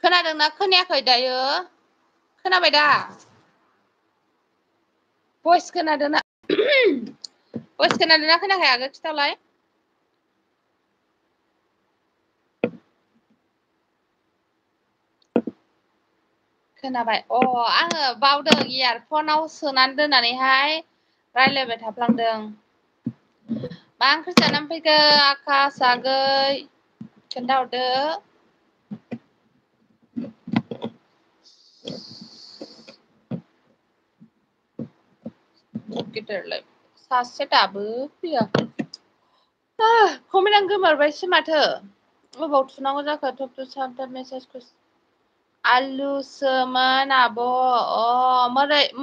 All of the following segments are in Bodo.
खोनादोंना खोनायाखै दायो? खोनाबाय दा? भइस खोनादोंना भइस खोनादोंना खोनायाखै आगै खिथालाय? खोनाबाय। आङो बावदों इयारफनाव सोनानै दोननानैहाय रायलायबाय थाफ्लांदों। मा ओंख्रि जानानै फैखो आकास आगै खोन्थाहरदो। गिदिरलाय सासे दाबो फैया। कमेन्ट आं गोमोरबायसो माथो। अबाव थुनांगौ जाखो टप टु साबटार मेसेजखौ आलुसोमोन आब'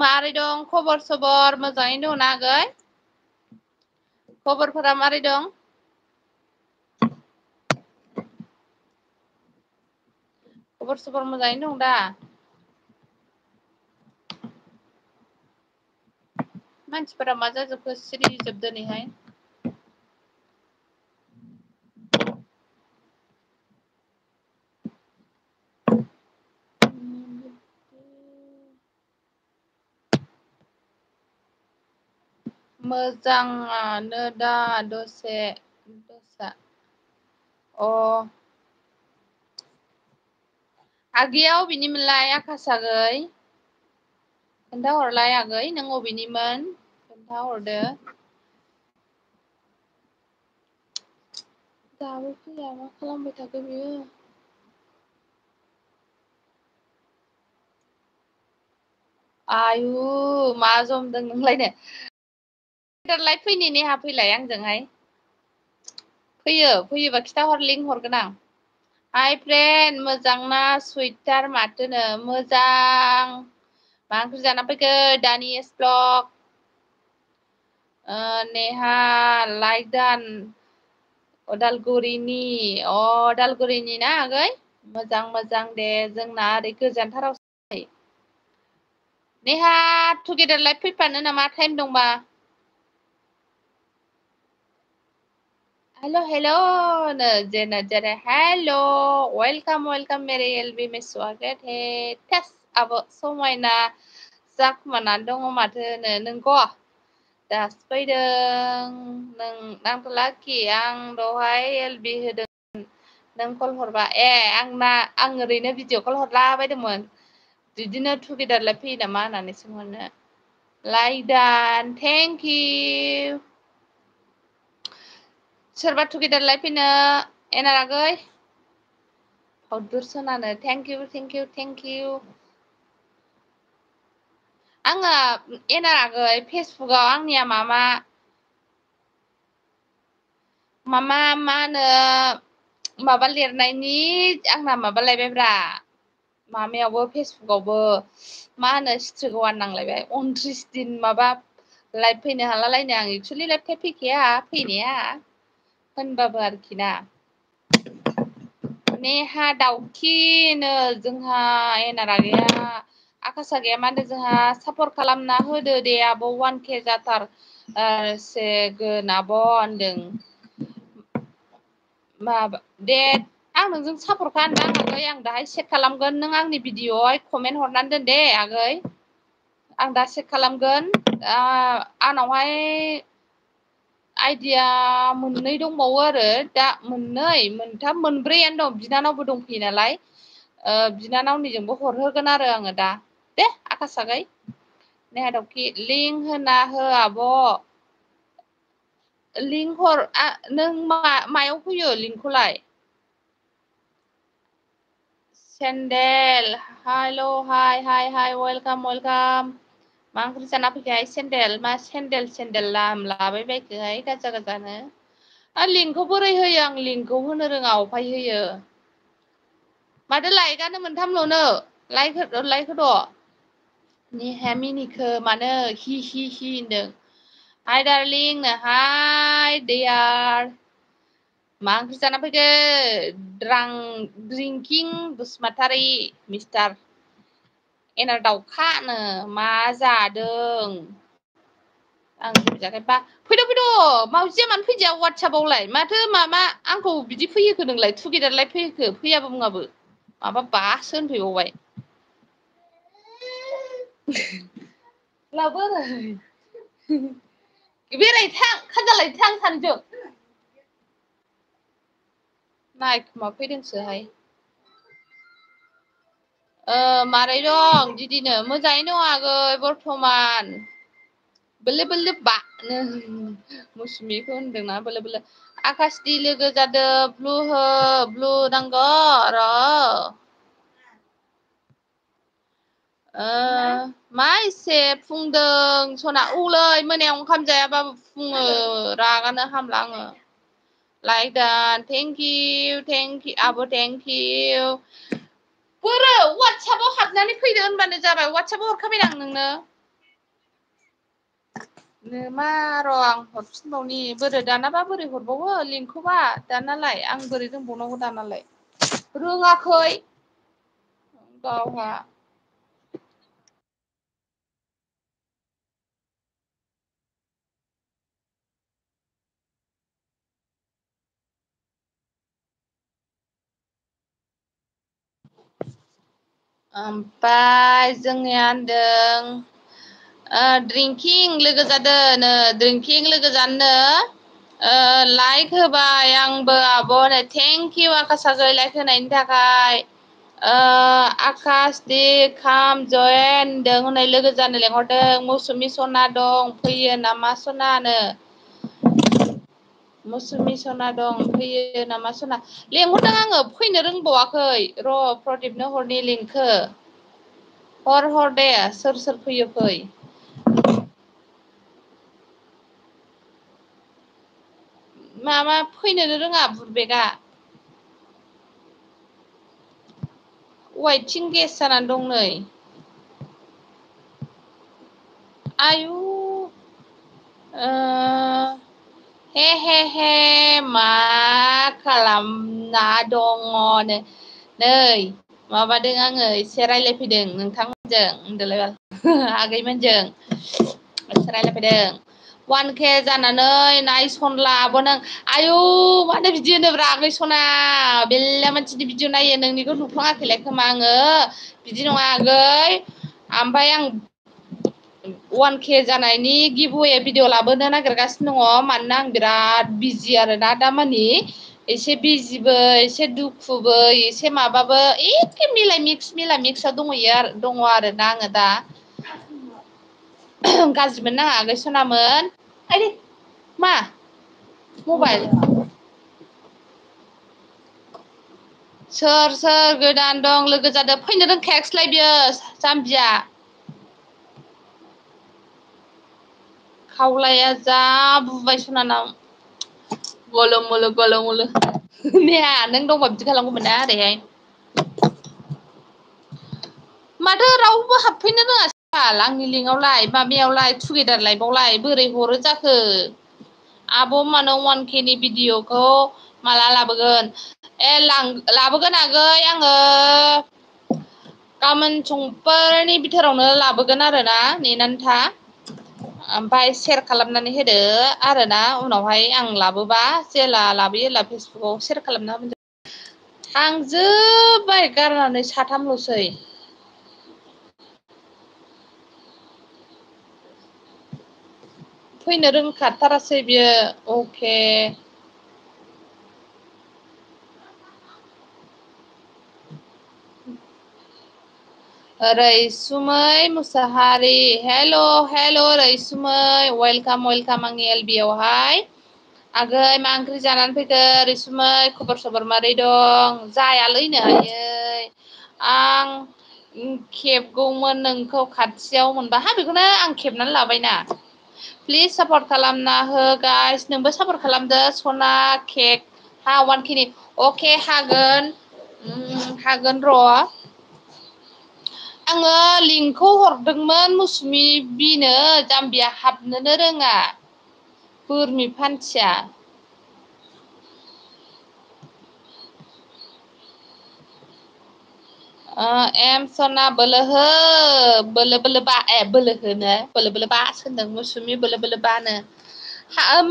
मारै दं खबर सबर मोजाङैनो दंना आगै? खबरफोरा मारै दं? खबर सबर मोजाङैनो दं दा? मानसिफोरा मा जाजोबखो सिरि जोब दोनैहाय? मोजाङानो दा दसा आगैया अबेनिमोनलाय आकास आगै? खोन्थाहरलाय आगै नों अबेनिमोन खोन्थाहरदो। दाबो फैया मा खालामबाय थाखो बियो? आयु मा जमदों नोंलायनो? दालाय फैनि नेहा फैलाय आंजोंहाय। फैयोबा खिथाहर लिंक हरगोन आं। हाय फ्रेन्ड मोजां ना सुइटार माथोनो मोजां। मा ओंख्रि जाना फैखो दानिस ब्लग? नेहा लाइक दान अदालगुरिनि अदालगुरिनि ना आगै? मोजां दे जोंना ओरै गोजानथाराव नेहा टुगेदार लाइभ फैफानो नामा टाइम दंबा? हेल' नो जेरे हेल' वेलकाम मेरे एलबि में स्वागत है थोस आब' समायना जाखुमानानै दङ माथोनो नोंगौ? दासो फैदों आंथ' लाखि आं दहाय एलबि होदों। नों कल हरबा आं ओरैनो भिडिअ कल हरला बायदोंमोन। बिदिनो टुगेदारलाय फैयो नामा होननानै सोंहरनो। Like thank you. सोरबा टुगेदारलाय फैनो एनार आगै? फाउदुर सनानो थेंक इउ। आङो एनार आगै फेसबुकआव आंनिया मा होनो माबा लिरनायनि आंना माबा लायबायब्रा माबायावबो फेसबुकआवबो मा होनो स्ट्रिक वान नांलायबाय 29 दिन माबा लाइभ फैनो हाला आं एक्सुवेलि लाइभ फैखाया फैनाया होनबाबो आरोखि ना। नेहा दाउखिनो जोंहा एनार आगैया आकास आगैया मा होनदों जोंहा सापर्ट खालामना होदो दे आब' 1K जाथार सेगोन आब' होनदों। दे आं नोंजों सापर्टखा होनदां आगै आं दाहाय चेक खालामगोन नों आंनि भिडिअ'आवहाय कमेन्ट हरनानै दोन दे आगै। आं दा चेक खालामगोन आंनावहाय आइदिया मोननै दंबावो आरो दा मोनथाम मोनब्रैयानो दं बिनानावबो दंफैयो नालाय। बिनानावनिजोंबो हरहोगोन आरो आङो दा दे आकास आगै। नेहा दाउखि लिंक होना हो आब'। लिंक हर नों मायाव होयो लिंकखौलाय? सेन्देल हेल' हाय वेलकाम। मा ओंख्रि जाना फैखोहाय सेन्देल मा सेन्देल लाबाय बायखोहाय गाजानो। लिंकखौ बोरै होयो आं लिंकखौ होनो रोङा अफाय होयो। माथो लाइकआनो मोनथामल'नो लाइक होद'। नेहाया मिनिखो मानो हि होनदों। हाय दारलिं नो हाय दियार। मा ओंख्रि जाना फैखो ड्रिंकिं बसुमतारी मिस्टार एनार दाउखानो मा जादों? आं फैद' मावजिया मानो फैदिया वाटसाबावलाय माथो आंखौ बिदि फैयोखो नोंलाय टुगेदारलाय फैयोखो फैयाबो बुङाबो। माबा बासो होनफैबावबाय लाबोरै बेरायथां खाजालायथां सानैजों नायखोमा फैदोंसोहाय मारै दं दिदिनो मोजाङै दं आगै बर्थमान बोलो बोलो बानो मौसुमिखौ होनदोंना बोलो बोलो आकासनि लोगो जादों ब्लु हो ब्लु नांगौ र' मा एसे फुंदों सना औलै मोनायाव ओंखाम जायाबाबो फुङो रागानो हामला आङो लाइक दान थेंक इउ आब' थेंक इउ बोरो वाटसापाव हाबनानै फैदो होनबानो जाबाय वाटसापाव हरखाबाय आं नोंनो मा र' आं हरफिनबावनि बोरो दानाबा बोरै हरबावो लिंकखौबा दानालाय आं बोरै रोंबावनांगौ दानालाय रोङाखै गावहा ओमफ्राय जोंनिया होनदों ड्रिंकिं लोगो जादों ड्रिंकिं लोगो जानोनो लाइक होबाय आंबो आब'नो थेंक इउ आकासागै लाइक होनायनि थाखाय आकास दे खाम जयेन होनदों हनै लोगो जानो लेंहरदों मौसुमि सना दं फैयो नामा सनानो मौसुमि सना दं फैयो नामा सना लेंहरदों आङो फैनो रोंबावाखै र' प्रदिपनो हरनि लिंकखौ हर दे सोर फैयो फै माबा फैनोनो रोङा बुरबेगा वाइथिं गेस जानानै दं नै आयु हे मा खालामना दङनो नै माबादों आङो एसे रायज्लायफैदों नोंथांमोनजों होनदोलाय बाल आगैमोनजों एसे रायज्लायफैदों 1K जानानै नायसनला आब' नों आयु मानो बिदि होनोब्रा आगै सना बेलेग मानसिनि भिडिअ नायो नोंनिखौ नुफ्लाङाखैलाय खोमा आङो बिदि नङा आगै ओमफ्राय आं 1K जानायनि गिभवे भिडिअ लाबोनो नागिरगासिनो दङ मानोना आं बिराद बिजि आरोना दामानि एसे बिजिबो एसे दुखुबो एसे माबाबो एखे मिलाय मिक्सआव दङ आरोना आङो दा गाज्रि मोननो नाङा आगै सनामोन आइदै मा मबाइल सोर गोदान दं लोगो जादों फैनो रोंखायाखैसैलाय बियो जाम्बिया खावलाया जा बुबाय सनानाव गलं गलं नेहा नों दंबा बिदि खालामगौमोन ना ओरैहाय माथो रावबो हाबफैनो रोङासै बाल आंनि लिंकआवलाय माबायावलाय टुगेदार लाइभआवलाय बोरै हरो जाखो आब' मानो 1K नि भिडिअखौ माला लाबोगोन लाबोगोन आगै आङो गाबोन समफोरनि बिथोरावनो लाबोगोन आरोना नेनानै था ओमफ्राय सेयार खालामनानै होदो आरोना उनावहाय आं लाबोबा जेला लाबोयो होमब्ला फेसबुकाव सेयार खालामना होबानो जाबाय थांजोब्बाय गारनानै साथामल'सै फैनो रोंखाथारासै बियो अके रैसुमै मुसाहारि हेल' रैसुमै वेलकाम आंनि LB आवहाय आगै मा ओंख्रि जानानै फैखो रैसुमै खबर सबर मारै दं जायालैनो आयै आं खेबगौमोन नोंखौ खाथियाव मोनबा बेखौनो आं खेबनानै लाबायना प्लिज सापर्ट खालामना हो गाइस नोंबो सापर्ट खालामदो सना केक 1K नि अके हागोन र' आङो लिंकखौ हरदोंमोन मौसुमि बिनो जाम्बिया हाबनोनो रोङा बोरमि फान्थिया एम सना बोलो हो बोलो बा बोलो होनो बोलो बासो होनदों मौसुमि बोलो बानो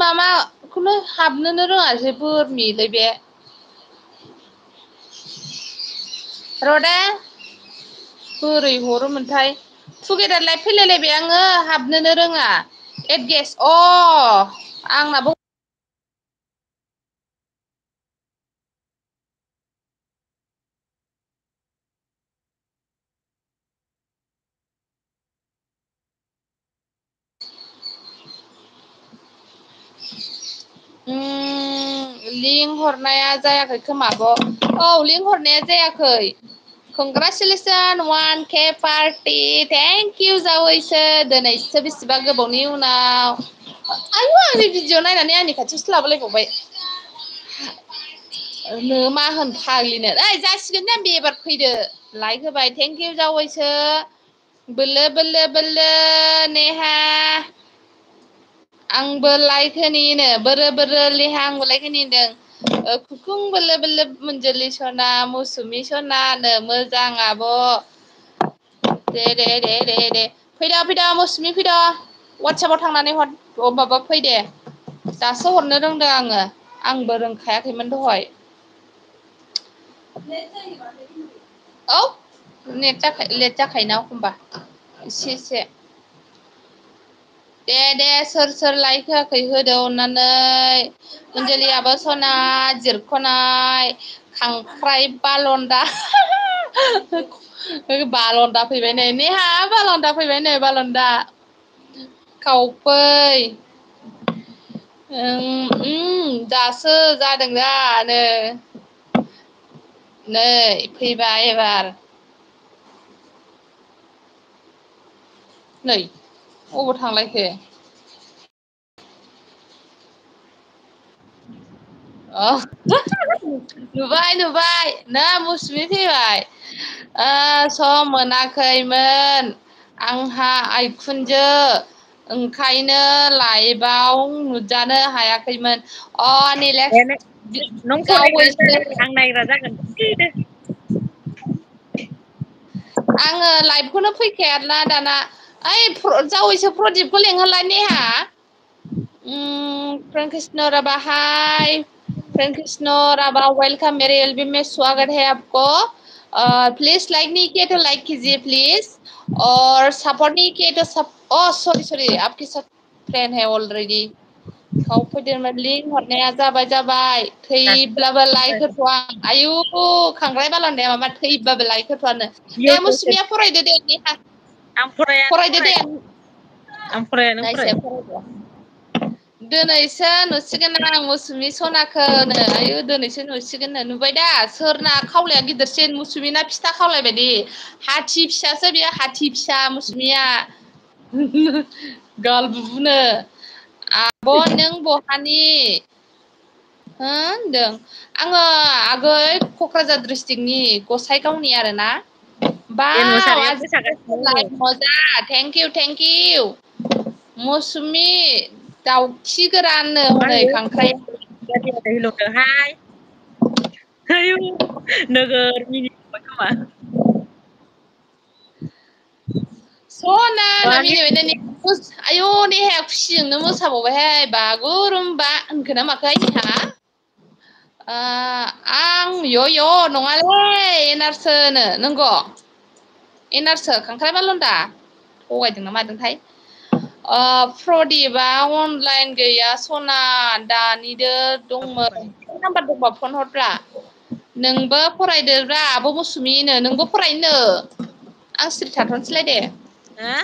माबाखौनो हाबनोनो रोङासै बोरमिलै बे र'दे बोरै हरोमोनथाय टुगेदारलाय फैलायलायबाय आङो हाबनोनो रोङा एड गेस आंनाबो लिंक हरनाया जायाखै खोमाब' लिंक हरनाया जायाखै congratulation 1K party thank you जावैसो दिनैसो बेसेबा गोबावनि उनाव आयु आंनि भिडिअ नायनानै आंनि खाथियावसो लाबोलायबावबाय मा होन फाग्लिनो ओइ जासिगोन जाम्बि एबार फैदो लाइक होबाय थेंक इउ जावैसो बोलो बोलो बोलो नेहा आंबो लाइक होनिनो बोरो बोरो लेहा आंबो लाइक होनि होनदों खुखुं बोलो बोलो मोनजोलि सना मौसुमि सनानो मोजां आब' दे फैद' मौसुमि फैद' वाटसापाव थांनानै हर माबा फै दे दासो हरनो रोंदों आङो आंबो रोंखायाखैमोन दहाय औ लेट जाखायोना एखमबा एसे दे सोर लाइक होआखै होदो अननानै अनजलियाबो सना जिरख'नाय खांख्राइ बालन्दा बालन्दा फैबाय नै नेहा बालन्दा फैबाय नै बालन्दा खावफै दासो जादों दानो नै फैबाय एबार नै अबाव थांलायखो नुबाय ना मौसुमि फैबाय सम मोनाखैमोन आंहा आइखुनजो ओंखायनो लाइभआव नुजानो हायाखैमोन नों फरायग्रासो जावैसो आं नायग्रा जागोन दे आङो लाइभखौनो फैखाया आरोना दाना ओइ जावैसो प्रदिपखौ लेंहरलाय नेहा फ्रेंक कृष्ण राभा हाय फ्रेंक कृष्ण राभा वेलकम मेरे एलबी में स्वागत है आपको प्लीज लाइक नहीं किया तो लाइक कीजिए प्लीज और सपोर्ट नहीं किया तो सॉरी आपके साथ फ्रेंड है ऑलरेडी खाव फैदोंमोन लिंक हरनाया जाबाय थैब्लाबो लाइक होथ'आ आयु खांख्राइ बालन्दाया माबा थैब्लाबो लाइक होथ'आनो दा मौसुमिया फरायदो दे नेहा आं फराया नों फरायदो फराय दे आं फराया नों फराय नायसाय फरायदो दिनैसो नुसिगोन आं मौसुमि सनाखौनो आयु दिनैसो नुसिगोननो नुबाय दा सोरना खावलाया गिदिरसिन मौसुमिना फिथा खावलाय बायदि हाथि फिसासो बेयो हाथि फिसा मौसुमिया गालबुबुनो आब' नों बहानि होनदों आङो आगै क'क्राझार डिस्ट्रिक्टनि गसाइगावनि आरोना ए बाव मुसारियाव मोसागासिनो आजिखालि मजा थेंक इउ मौसुमि दाउखि गोराननो हनै खांख्राइ हाय आयु नोगोर मिनिबाय खोमा सनानो बागै मिनिबाय आयु नेहाया खुसिजोंनो मोसाबावबायहाय बागुरुम्बा होनखो ना माखो नेहा आं य' नङालै एनारसोनो नंगौ एनारसो खांख्राइ बालन्दा थगायदोंना मादोंथाय प्रदिपा अनलाइन गैया सना दानिदो दंमोन नाम्बार दंबा फन हरब्रा नोंबो फरायदोब्रा आब' मौसुमिनो नोंबो फरायनो आं सिरि थाथ'नोसैलाय दे हो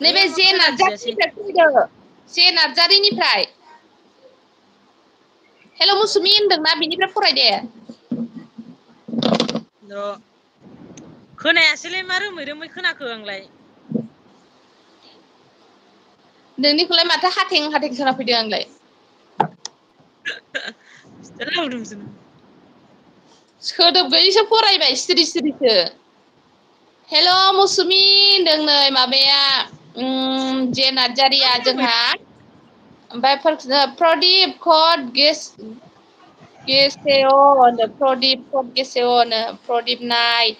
नैबे आयौ जे खोनादियासै नार्जारिनिफ्राय फैदो जे नार्जारिनिफ्राय हेल' मौसुमि होनदोंना बिनिफ्राय फराय दे र' खोनायासैलाय मा रोमै रोमै खोनाखो आंलाय नोंनिखौलाय माथो हाथें हाथें खोनाफैदों आंलाय फिथा लावदुमसो सोदोब गैयिसो फरायबाय सिरि सिरिसो हेल' मौसुमि होनदों नै माबाया जे नार्जारिया जोंहा ओमफ्राय प्रदिप कट गेस गेसेनो प्रदिप नाय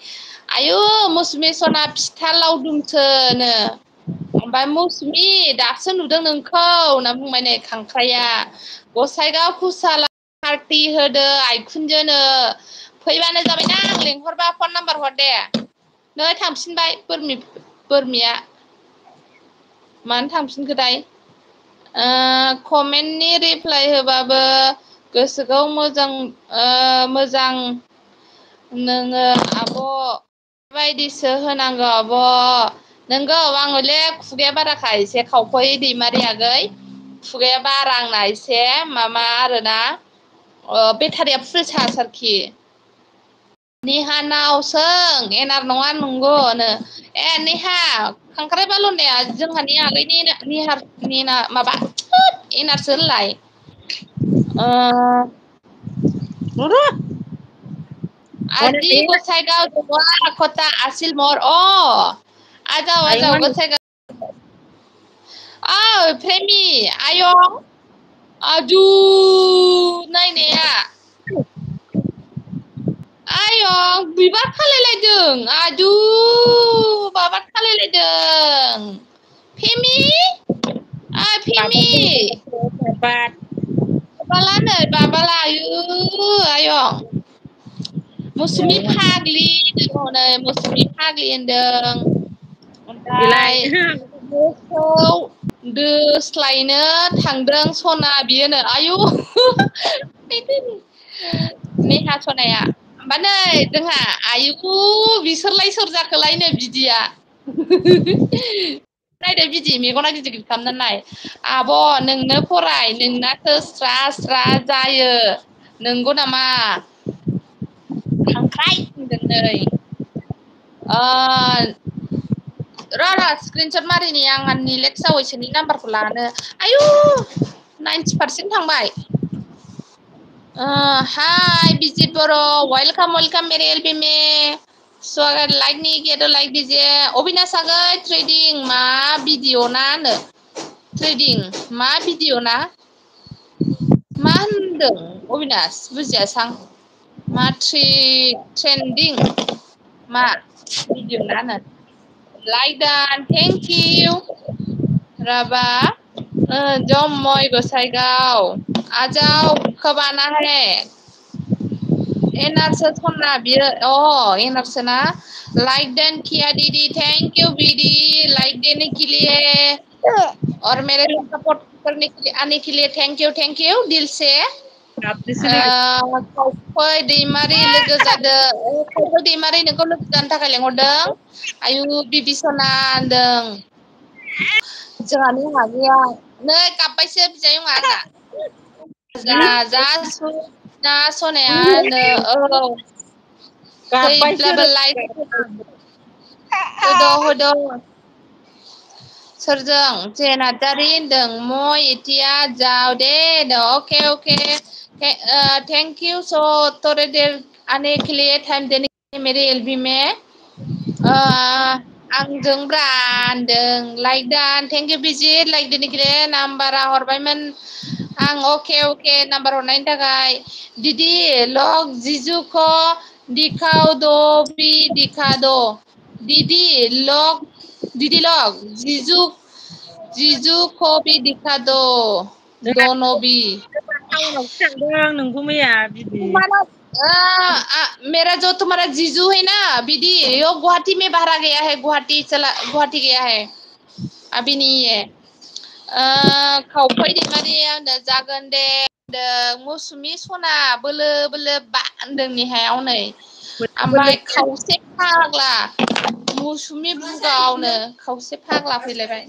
आयु मौसुमि सना फिथा लावदुमसोनो ओमफ्राय मौसुमि दासो नुदों नोंखौ होनना बुंबाय नै खांख्राइआ गसाइगाव खुसाला पार्टि होदो आइखुनजोनो फैबानो जाबायना आं लिंहरबा फन नाम्बार हर दे नै थांफिनबाय बोरमिया मानो थांफिनखोदाय कमेन्टनि रिप्लाय होबाबो गोसोखौ मोजां नोङो आब' बायदिसो होनांगौ आब' नोंगौ आङोले खुगाया बाराखा एसे खावफै दैमारि आगै खुगाया बारा आंना एसे माबा आरोना बेटारिया फुल चार्ज आरोखि निहानाव सों एनार नङा नंगौनो नेहा खांख्राइ बाल'नाया जोंहानि आगैनि निहारनि माबा एनारसो होनलाय आदि गोसाइगाव जवा खता आसिल मर आजाव गोसाइगाव प्रेमि आयं आदु नायनाया आयं बिबार खालायलायदों आदु माबा खालायलायदों फेमि फेमि बाबाला नै बाबाला आयं मौसुमि फाग्लि हनै मौसुमि फाग्लि होनदों ओमफ्राय मोसौ दोस्लायनो थांदों सना बियोनो आयु नेहा सनाया ओमफ्राय नै जोंहा आयु बिसोरलाय सोर जाखोलायनो बिदिया नायदो बिदि मेगना गिदिर गिदिर खालामनानै नाय आब' नोंनो फराय नोंनासो स्रा स्रा जायो नंगौ नामा खांख्राइ होनदों नै र' स्क्रिनसट मारिनि आं आंनि लेट जावैसोनि नाम्बारखौ लानो आयु 90% थांबाय हाय बिजित बर' वेलकाम मेरे एलबी में स्वागत लाइक नहीं किया तो लाइक दीजिए अविनाश आगै ट्रेडिं मा भिडिअ ना नो ट्रेडिं मा भिडिअ ना मा होनदों अबिनाश बुजियासां मा ट्रेन्दिं मा भिडिअ ना नो लाइक डान थेंक इउ राबा जमय गोसाइगाव आजाव खबाना है एनारसो सना बियो एनारसो ना लाइक डन किया दीदी थैंक यू दीदी लाइक देने के लिए और मेरे को सपोर्ट आने के लिए थैंक यू दिल से खावफै दैमारि लोगो जादों खावफै दैमारि नोंखौ लोगो जानो थाखाय लेंहरदों आयु बिबि सना होनदों जोंहानि गैया नै गाबबायसो बिजायं आंना जा सनायानो फैब्लाबो लाइक होद' सोरजों जे नार्जारि होनदों इटिया जाव दे अके थैंक यू सो तोरे देर आने के लिए टाइम देने के लिए मेरे एलबी में आंजों ब्रा होनदों लाइक दान थेंक इउ बिजित लाइक देने नाम्बारा हरबायमोन आं अके नाम्बार हरनायनि थाखाय दीदी लग जीजू को दिखाओ दो भी दिखा दो दीदी लग जीजू को भी दिखा दो दोनों भी टाउनावसो थांदों नोंगौ मैया बिदि मेरा जो तुम्हारा जीजू है ना दीदी यो गुवाहाटी में बाहर गया है गुवाहाटी गया है अभी नहीं है खावफै दैमारिया जागोन दे होनदों मौसुमि सना बोलो बा होनदों नेहायाव नै ओमफ्राय खावसे फाग्ला मौसुमि बुगावनो खावसे फाग्ला फैलायबाय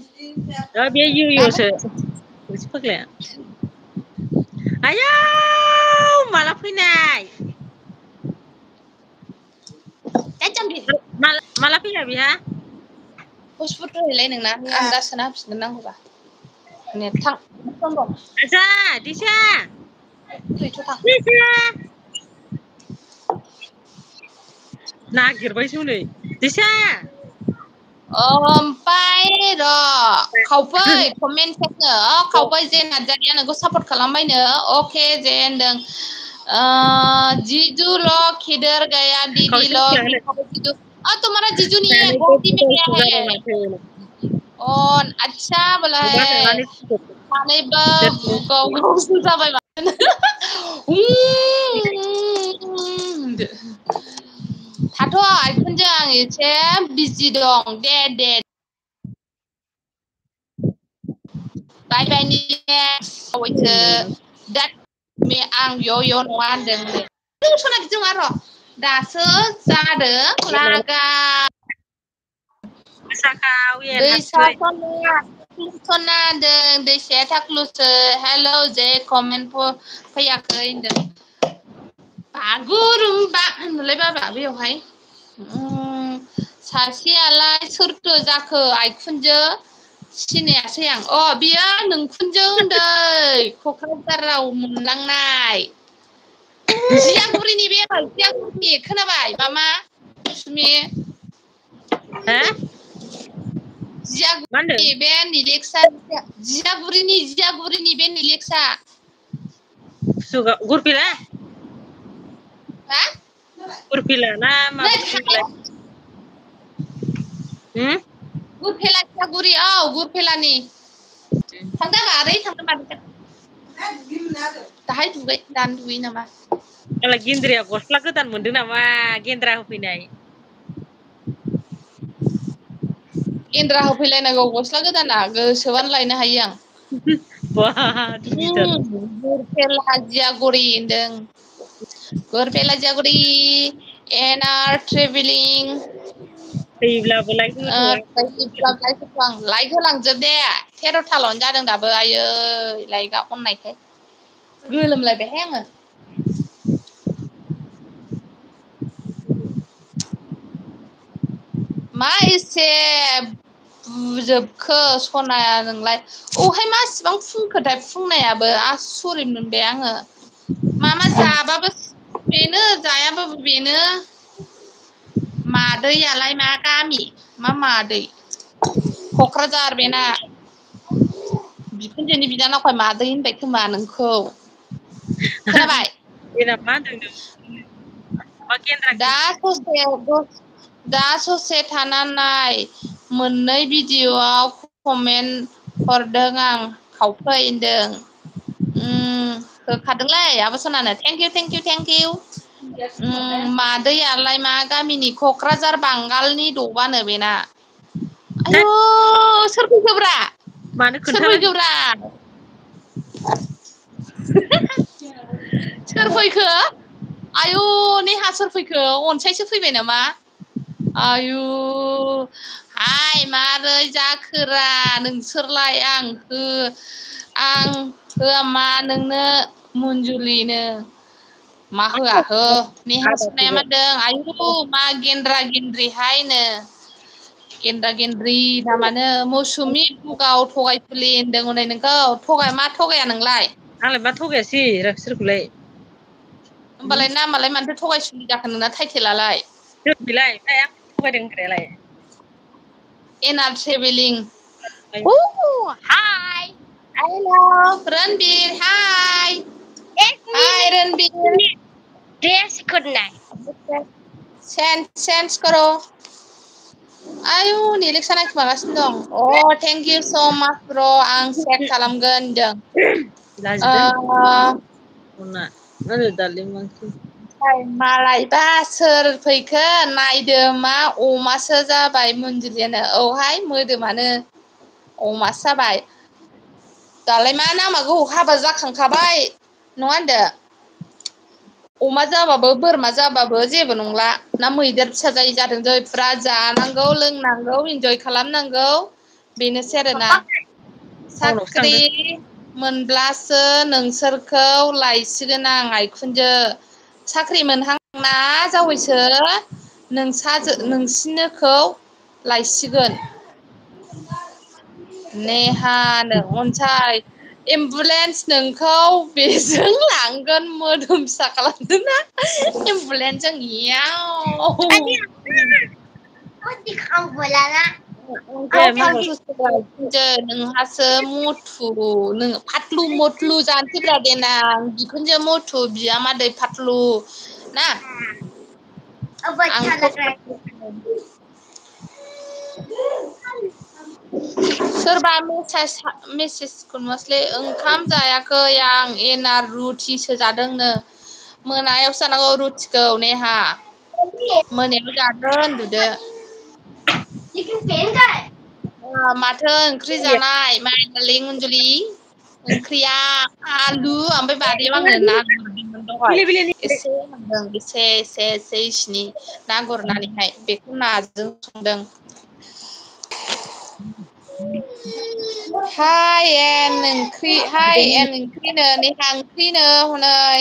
बे इउसो खावसे फाग्लाया आयौ माला फैनाय माला फैया बेहा हसपिटाल हैलाय नोंना आं दा सोना होफिनगोन नांगौबा नेट थां आजा दिसा गैथ' थां नागिरबायसो हनै दिसा ओमफ्राय र' खावफै कमेन्ट सेक्सन खावफै जे नार्जारिया नोंखौ सापर्ट खालामबायनो अके जे होनदों जीजू लोग किधर गया दीदी लोग दिखाओ जीजू तुम्हारा जीजू नहीं है गुवाहाटी में गया है अच्छा बोला है सानैबो गावसो जाबाय होनदो थाथ' आइखुनजो आं एसे बिजि दं दे बाय बाय नेक्स्ट दा आं यो नङा होनदों सना गिदिं र' दासो जादों लागा दै खोनादों दैसाया थाख्लुसो हेल' जे कमेन्ट फैयाखै होनदों बागुरुम्बा होनलाय बाबा बेयावहाय सासेयालाय सोरथो जाखो आइखुनजो सिनायासै आं बियो नोंखुनजो होनदै क'क्राझाराव मोनलांनाय जियागुरिनि बे जियागुरिनि खोनाबाय मामा सुमि हा मा होनदों जियागुरिनि बे निलेक्सा जियागुरिनि बे निलेक्सा गुरफिला हा गुरफिला ना नै माबायदि बेलाय गुरफेला जियागुरि गुरफेलानि थांदों आंहा ओरै थांदों मादै दाहाय दानो दुगैयो नामा दालाय गेन्द्रिया गस्ला गोदान मोनदों नामा गेन्द्रा होफैनाय गेन्द्रा होफैलायनांगौ गस्ला गोदाना गोसोबानो लायनो हायो आं बा दुगिथार गुरफेला जियागुरि होनदों गुरफेला जियागुरि एन आर ट्रेभेलिं फैब्लाबो लायक होथ'वा लाइक होलांजोब दे 13थाल'नो जादों दाबो आयै लाइकआ अननायखाय गोलोमलायबायहाय आङो मा एसे बुजोबखो सनाया नोंलाय अहाय मासिबां फुंखोथाय फुंनायाबो आसरित मोनबाय आङो मा जाबाबो बेनो जायाबाबो बेनो मादैयालाय मा गामि मा मादै क'क्राझार बेना बिखुनजोनि बिनानावखाय मादै होनबाय खोमा नोंखौ खोनाबाय देनां मा होनदों मा गेन्द्रा दा ससे थाना नाय मोननै भिडिअ'आव कमेन्ट हरदों आं खावफै होनदों होखादोंलै आब' सनानो थेंकिउ मादैयालाय मा गामिनि क'क्राझार बांगालनि दबानो बेना आयु सोर फैखोब्रा मानो सोर खोन्थाला फैखोब्रा सोर फैखो आयु नेहा सोर फैखो अनसायसो फैबाय नामा आयु हाय मारै जाखोरा नोंसोरलाय आं होआ मा नोंनो मन्जुलिनो मा होआ हो नेहा सोनाया मा होनदों आयु मा गेन्द्रा गेन्द्रिहायनो गेन्द्रा गेन्द्रि नामानो मौसुमि बुगाव थगायसुलि होनदों हनै नोंखौ मा थगाया नोंलाय आंलाय मा थगायासै सोरखौलाय होमबालाय नामालाय मानोथो थगायसुलि जाखो नोंना टाइटेलालाय सोर बेलाय ओमफ्राय आं थगायदों होनग्रायालाय N R travelling hi hello' Ranbir हाय हाय रनबिर ड्रेस करना चेन्ज करो आयु निलिक्सा नायखुमागासिनो दं थेंक इउ स' माच ब्र' आं सेट खालामगोन होनदों मालायबा सोर फैखो नायदो मा अमासो जाबाय मन्जुलियानो औहाय मोदोमानो अमासो जाबाय दालाय मा नांबावगौ हाबा जाखांखाबाय नङा होनदो अमा जाबाबो बोरमा जाबाबो जेबो नंला ना मैदेर फिसा जाथों जै फुरा जानांगौ लोंनांगौ इन्जय खालामनांगौ बेनोसै आरोना टाउनावसो साख्रि थांदों मोनब्लासो नोंसोरखौ लायसिगोन आं आइखुनजो साख्रि मोनहांना जावैसो नोंसिनोखौ लायसिगोन नेहानो अनसाय एम्बुलेन्स नोंखौ बेजों लांगोन मोदोम फिसा खालामदोंना एम्बुलेन्सजों इयाव ए माबार नोंहासो मथु फाथ्लु मथ्लु जानोसैब्रा देनां बिखुनजो मथु बिजामादै फाथ्लु ना आंथ' सोरबा मेसेजखौ नुवासैलै ओंखाम जायाखै आं एनार रुटिसो जादोंनो मोनायावसो जानांगौ रुटिखौ नेहा मोनायाव जादो उन्दुदो माथो ओंख्रि जानाय माइनालिं अनजलि ओंख्रिया आलु ओमफ्राय बारियाव आङो ना गुरदोंमोन दहाय एसे मोनदों एसे इसिनि ना गुरनानैहाय बेखौ नाजों संदों हाय एन ओंख्रिनो नेहा ओंख्रिनो हनै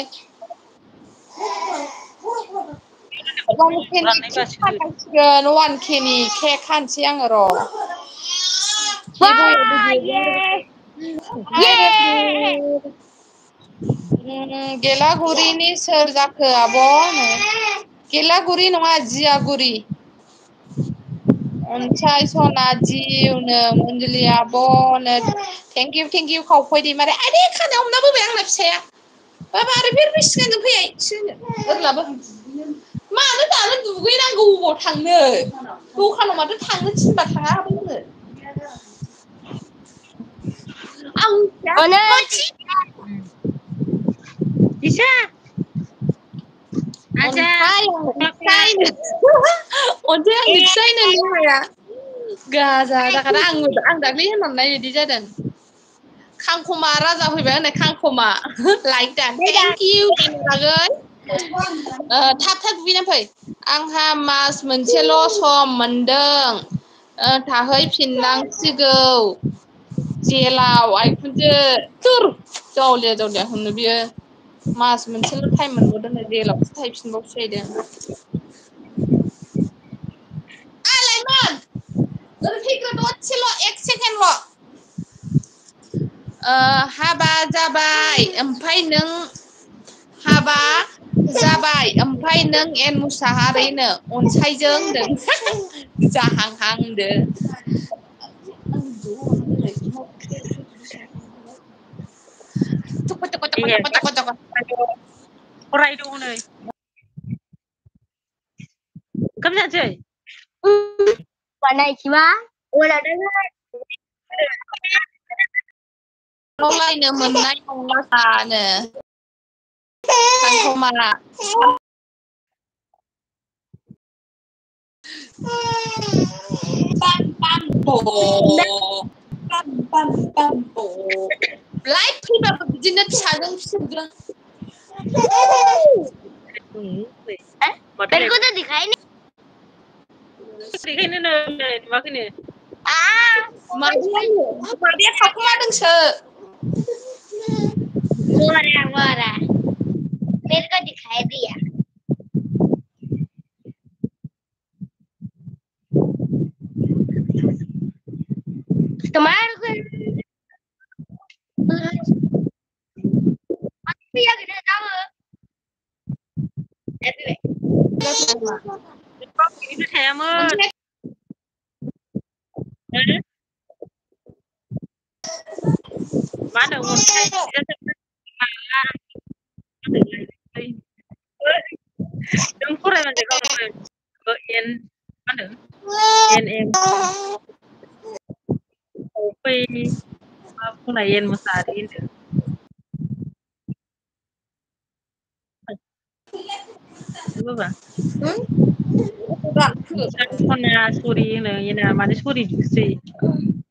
फानसिगोन 1K नि केक हानसै आङो र' गेलागुरिनि सोर जाखो आब' गेलागुरि नङा जियागुरि अनसाय सना जिउनो अनजलि आब'नो थेंकिउ खावफै दैमारि आरे खानायाव हमना बोबाय आंना फिसाया बाबा आरो बिरबिसिगोन फैयाय ओरलाबो मानो दानो दुगैनांगौ अबाव थांनो दखानाव माथो थांनो थिनबा थाङा जोङो Bisa. Aja. अन्थाइ आंनि फिसायनो नेहाया गाजा जाखादा आं दाख्लै होनहरनाय बिदि जादों खांखमा राजा फैबाय होननाय खांखमा लाइक दा थेंकिउ लागोन थाब दुगैना फै आंहा मास मोनसेल' सम मोनदों थाहैफिननांसिगौ जेलाव आइखुनजो जावलिया होनो बियो मास मोनसेल' टाइम मोनबावदोंनो जेलावसो थाहैफिनबावसो जाहैदों ओरै फैग्रो दसेल' 1 सेकेन्डल' हाबा जाबाय ओमफ्राय नों हाबा जाबाय ओमफ्राय नों एन मुसाहारिनो अनसायजों होनदों जाहांहां होनदो फरायदों हनै ओंखाम जानोसै लायनो मोननाय नंला सानो खांखमाला लाइट फैबाबो बिदिनो फिसाजों फिसौजों मादैया थाखोमादोंसो मेरे को दिखाई दिया तुम्हारे मा होनो अनसाय नों फरायबानो गावनो फराय एन मा होनो एन एम बै मा बुंनाय एन मुसाहारि होनदों बाबा सना सरि होनो एना माने सरि बिसै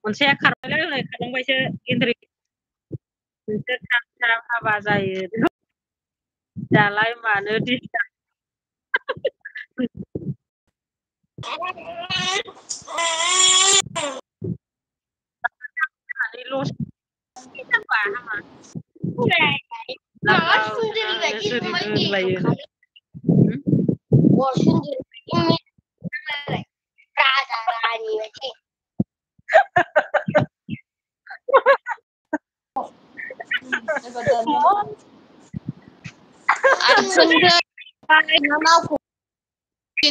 अनसाया खारलांबायसो एन्द्रि नोंसोर थाब थाब हाबा जायो दालाय मानो डिस्टार्ब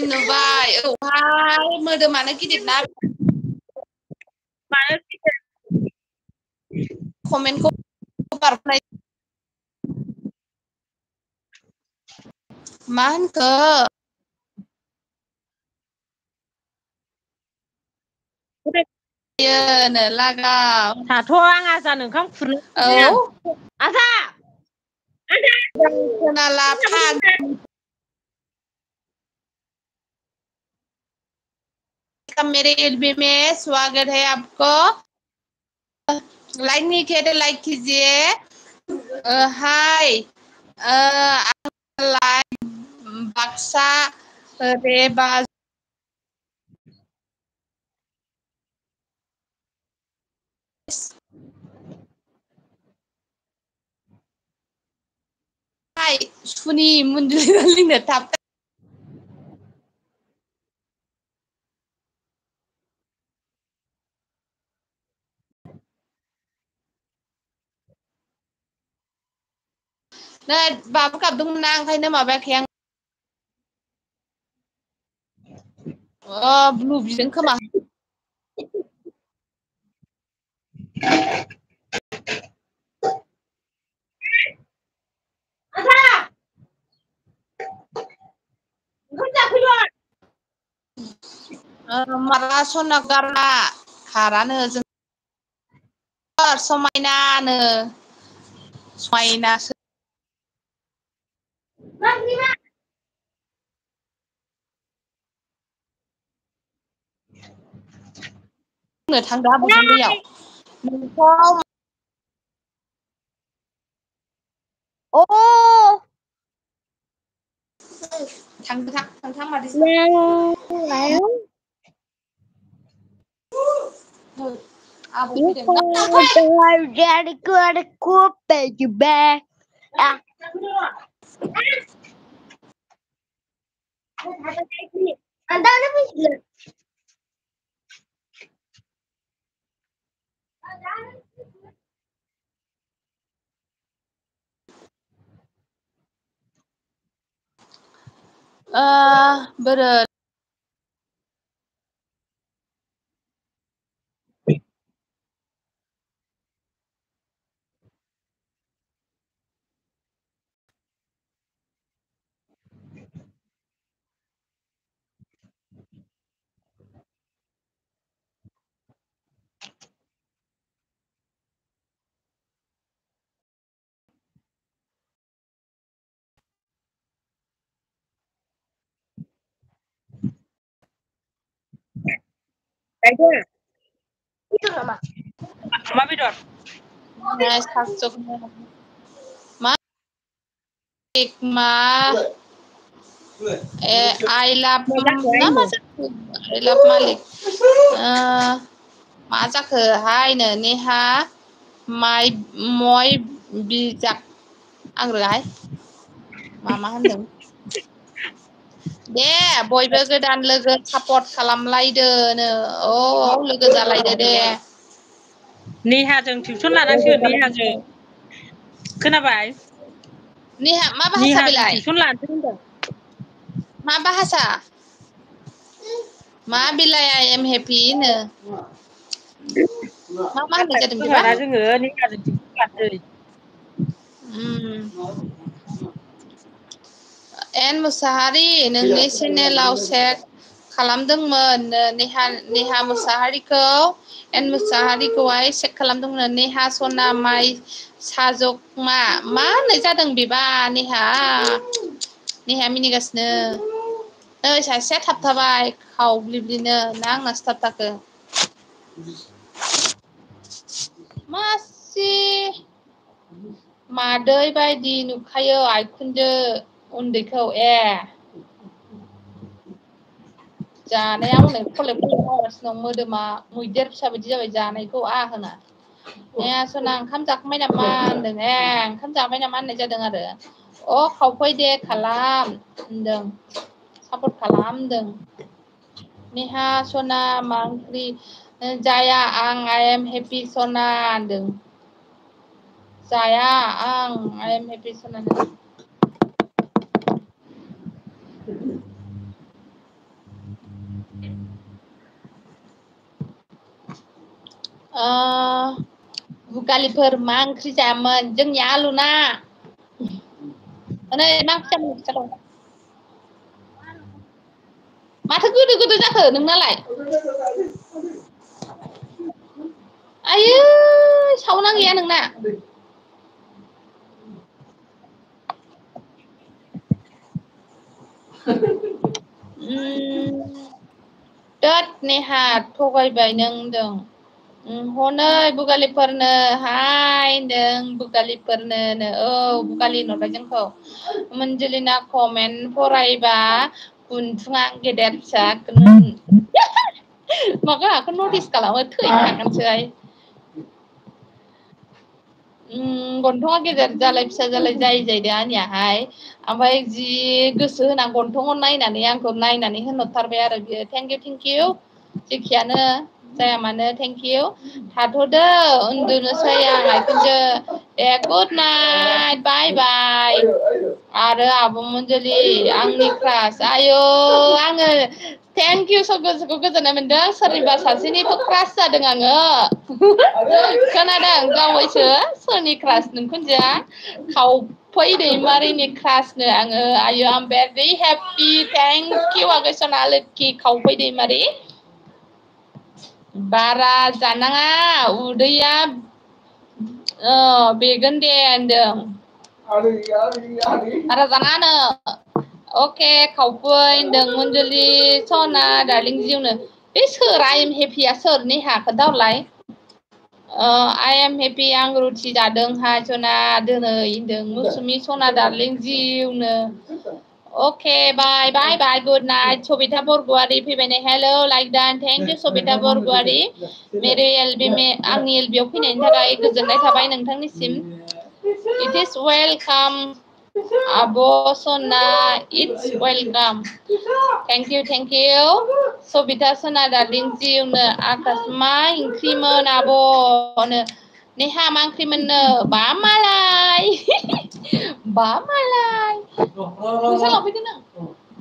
नुबाय औहाय मोदोमानो गिदिरना मानो कमेन्टखौ बारनाय मा होनखो नो लागाव थाथ' आं आजानो ओंखाम खुरनो औ आजा नाला फान मेरे एलबी में स्वागत है आपको लाइक नहीं किया तो लाइक कीजिए हाय लाइक बाक्सा रेबा हाय सुनि मुंडलिनो थाब नै बाबु गाबदोंमोन ना ओंखायनो माबायाखै आं ब्लु बिदों खोमा माला सना गारना खारानो जों समायनानो समायनासो बुंनो थांदों आब'जों दैयाव नोंखौ थांथां मादै आब' बोरो अमा बेदर मा I love ना मा जाखो I love मालिक मा जाखोहायनो नेहा मय बिजाब आं रोङाहाय मा होनदों दे बयबो गोदान लोगो सापर्ट खालामलायदोनो लोगो जालायदो दे नेहाजों टिउसन लानांसिगोन नेहाजों खोनाबाय नेहा मा भाषा नेहाजों बेलाय टिउसन लानोसै होनदों मा भाषा मा बिलाइ I am happy नो मा होननाय जादों बेबा रोङाना जोङो नेहाजों टिउसन लानोसै एन मुसाहारि नोंनि चेनेलाव सेक खालामदोंमोन नेहा मुसाहारिखौ एन मुसाहारिखौहाय चेक खालामदोंमोन नेहा सना माइ साजक मा होननाय जादों बेबा नेहा मिनिगासिनो नै सासेया थाबथाबाय खावब्लिब्लिनो ना आंनासो थाबथाखो मासि मादै बायदि नुखायो आइखुनजो उन्दैखौ जानाया हनै फले फले मावगासिनो दं मोदोमा मैदेर फिसा बायदि जाबाय जानायखौ होना सना ओंखाम जाखांबाय नामा होनदों ओंखाम जाबाय नामा होननाय जादों आरो खावफै दे खालाम होनदों सापर्ट खालामदों नेहा सना मा ओंख्रि जाया आं I am happy सना होनदों जाया आं I am happy सना भुगालिफोर मा ओंख्रि जायामोन जोंनिया आलु ना नै मा ओंख्रि जायामोन माथो गोदो गोदो जाखो नोंनालाय आयै सावना गैया नोंना दोद नेहा थगायबाय नों होनदों हनै बुगालिफोरनो हाय होनदों बुगालिफोरनो औ बुगालि नुबाय जोंखौ मोनजुलिना कमेन्ट फरायबा गुन्थुङा गेदेर फिसा माबाखौ नटिस खालामो थैखागोनसोहाय गन्थङा गेदेर जालाय फिसा जालाय जाहैदों आंनियाहाय ओमफ्राय जि गोसो होना गन्थङाव नायनानै आंखौ नायनानै होनहरथारबाय आरो बियो थेंक इउ जेखियानो जाया मानो थेंक इउ थाथ'दो उन्दुनोसै आं आथिंजों दे गुड नाइट बाय बाय आरो आब' मनजुलि आंनि क्रास आयौ आङो थेंक इउ सब गोसोखौ गोजोननाय मोनदों सोरनिबा सासेनिथ' क्रास जादों आङो खोनादों गावैसो सोरनि क्रास नोंखुनजोआ खावफै दैमारिनि क्रासनो आङो आयु आम भेरि हेपि थेंक इउ आगै सनालिखि खावफै दैमारि बारा जानाङा उदैया बेगोन दे होनदों बारा जानाङानो अके खावफै होनदों मनजुलि सना दार्लिं जिउनो बे सोर आइ एम हेपिया सोर नेहा खोन्थाहरलाय आइ एम हेपि आं रुथि जादोंहाय सना दिनै होनदों मौसुमि सना दार्लिं जिउनो okay bye bye bye good night Sabita Borgoyary फैबाय हेल' लाइक डान थेंक इउ सबिता बरग'यारि मेरे एलबि आंनि एलबियाव फैनायनि थाखाय गोजोननाय थाबाय नोंथांनिसिम इट इज वेलकाम आब' सना it's welcome thank you Sabita सना दार्लिं जिउनो आकाश मा ओंख्रिमोन आब'नो नेहा मा ओंख्रिमोननो बा मालाय बा मालाय फैसा लांफैदो नों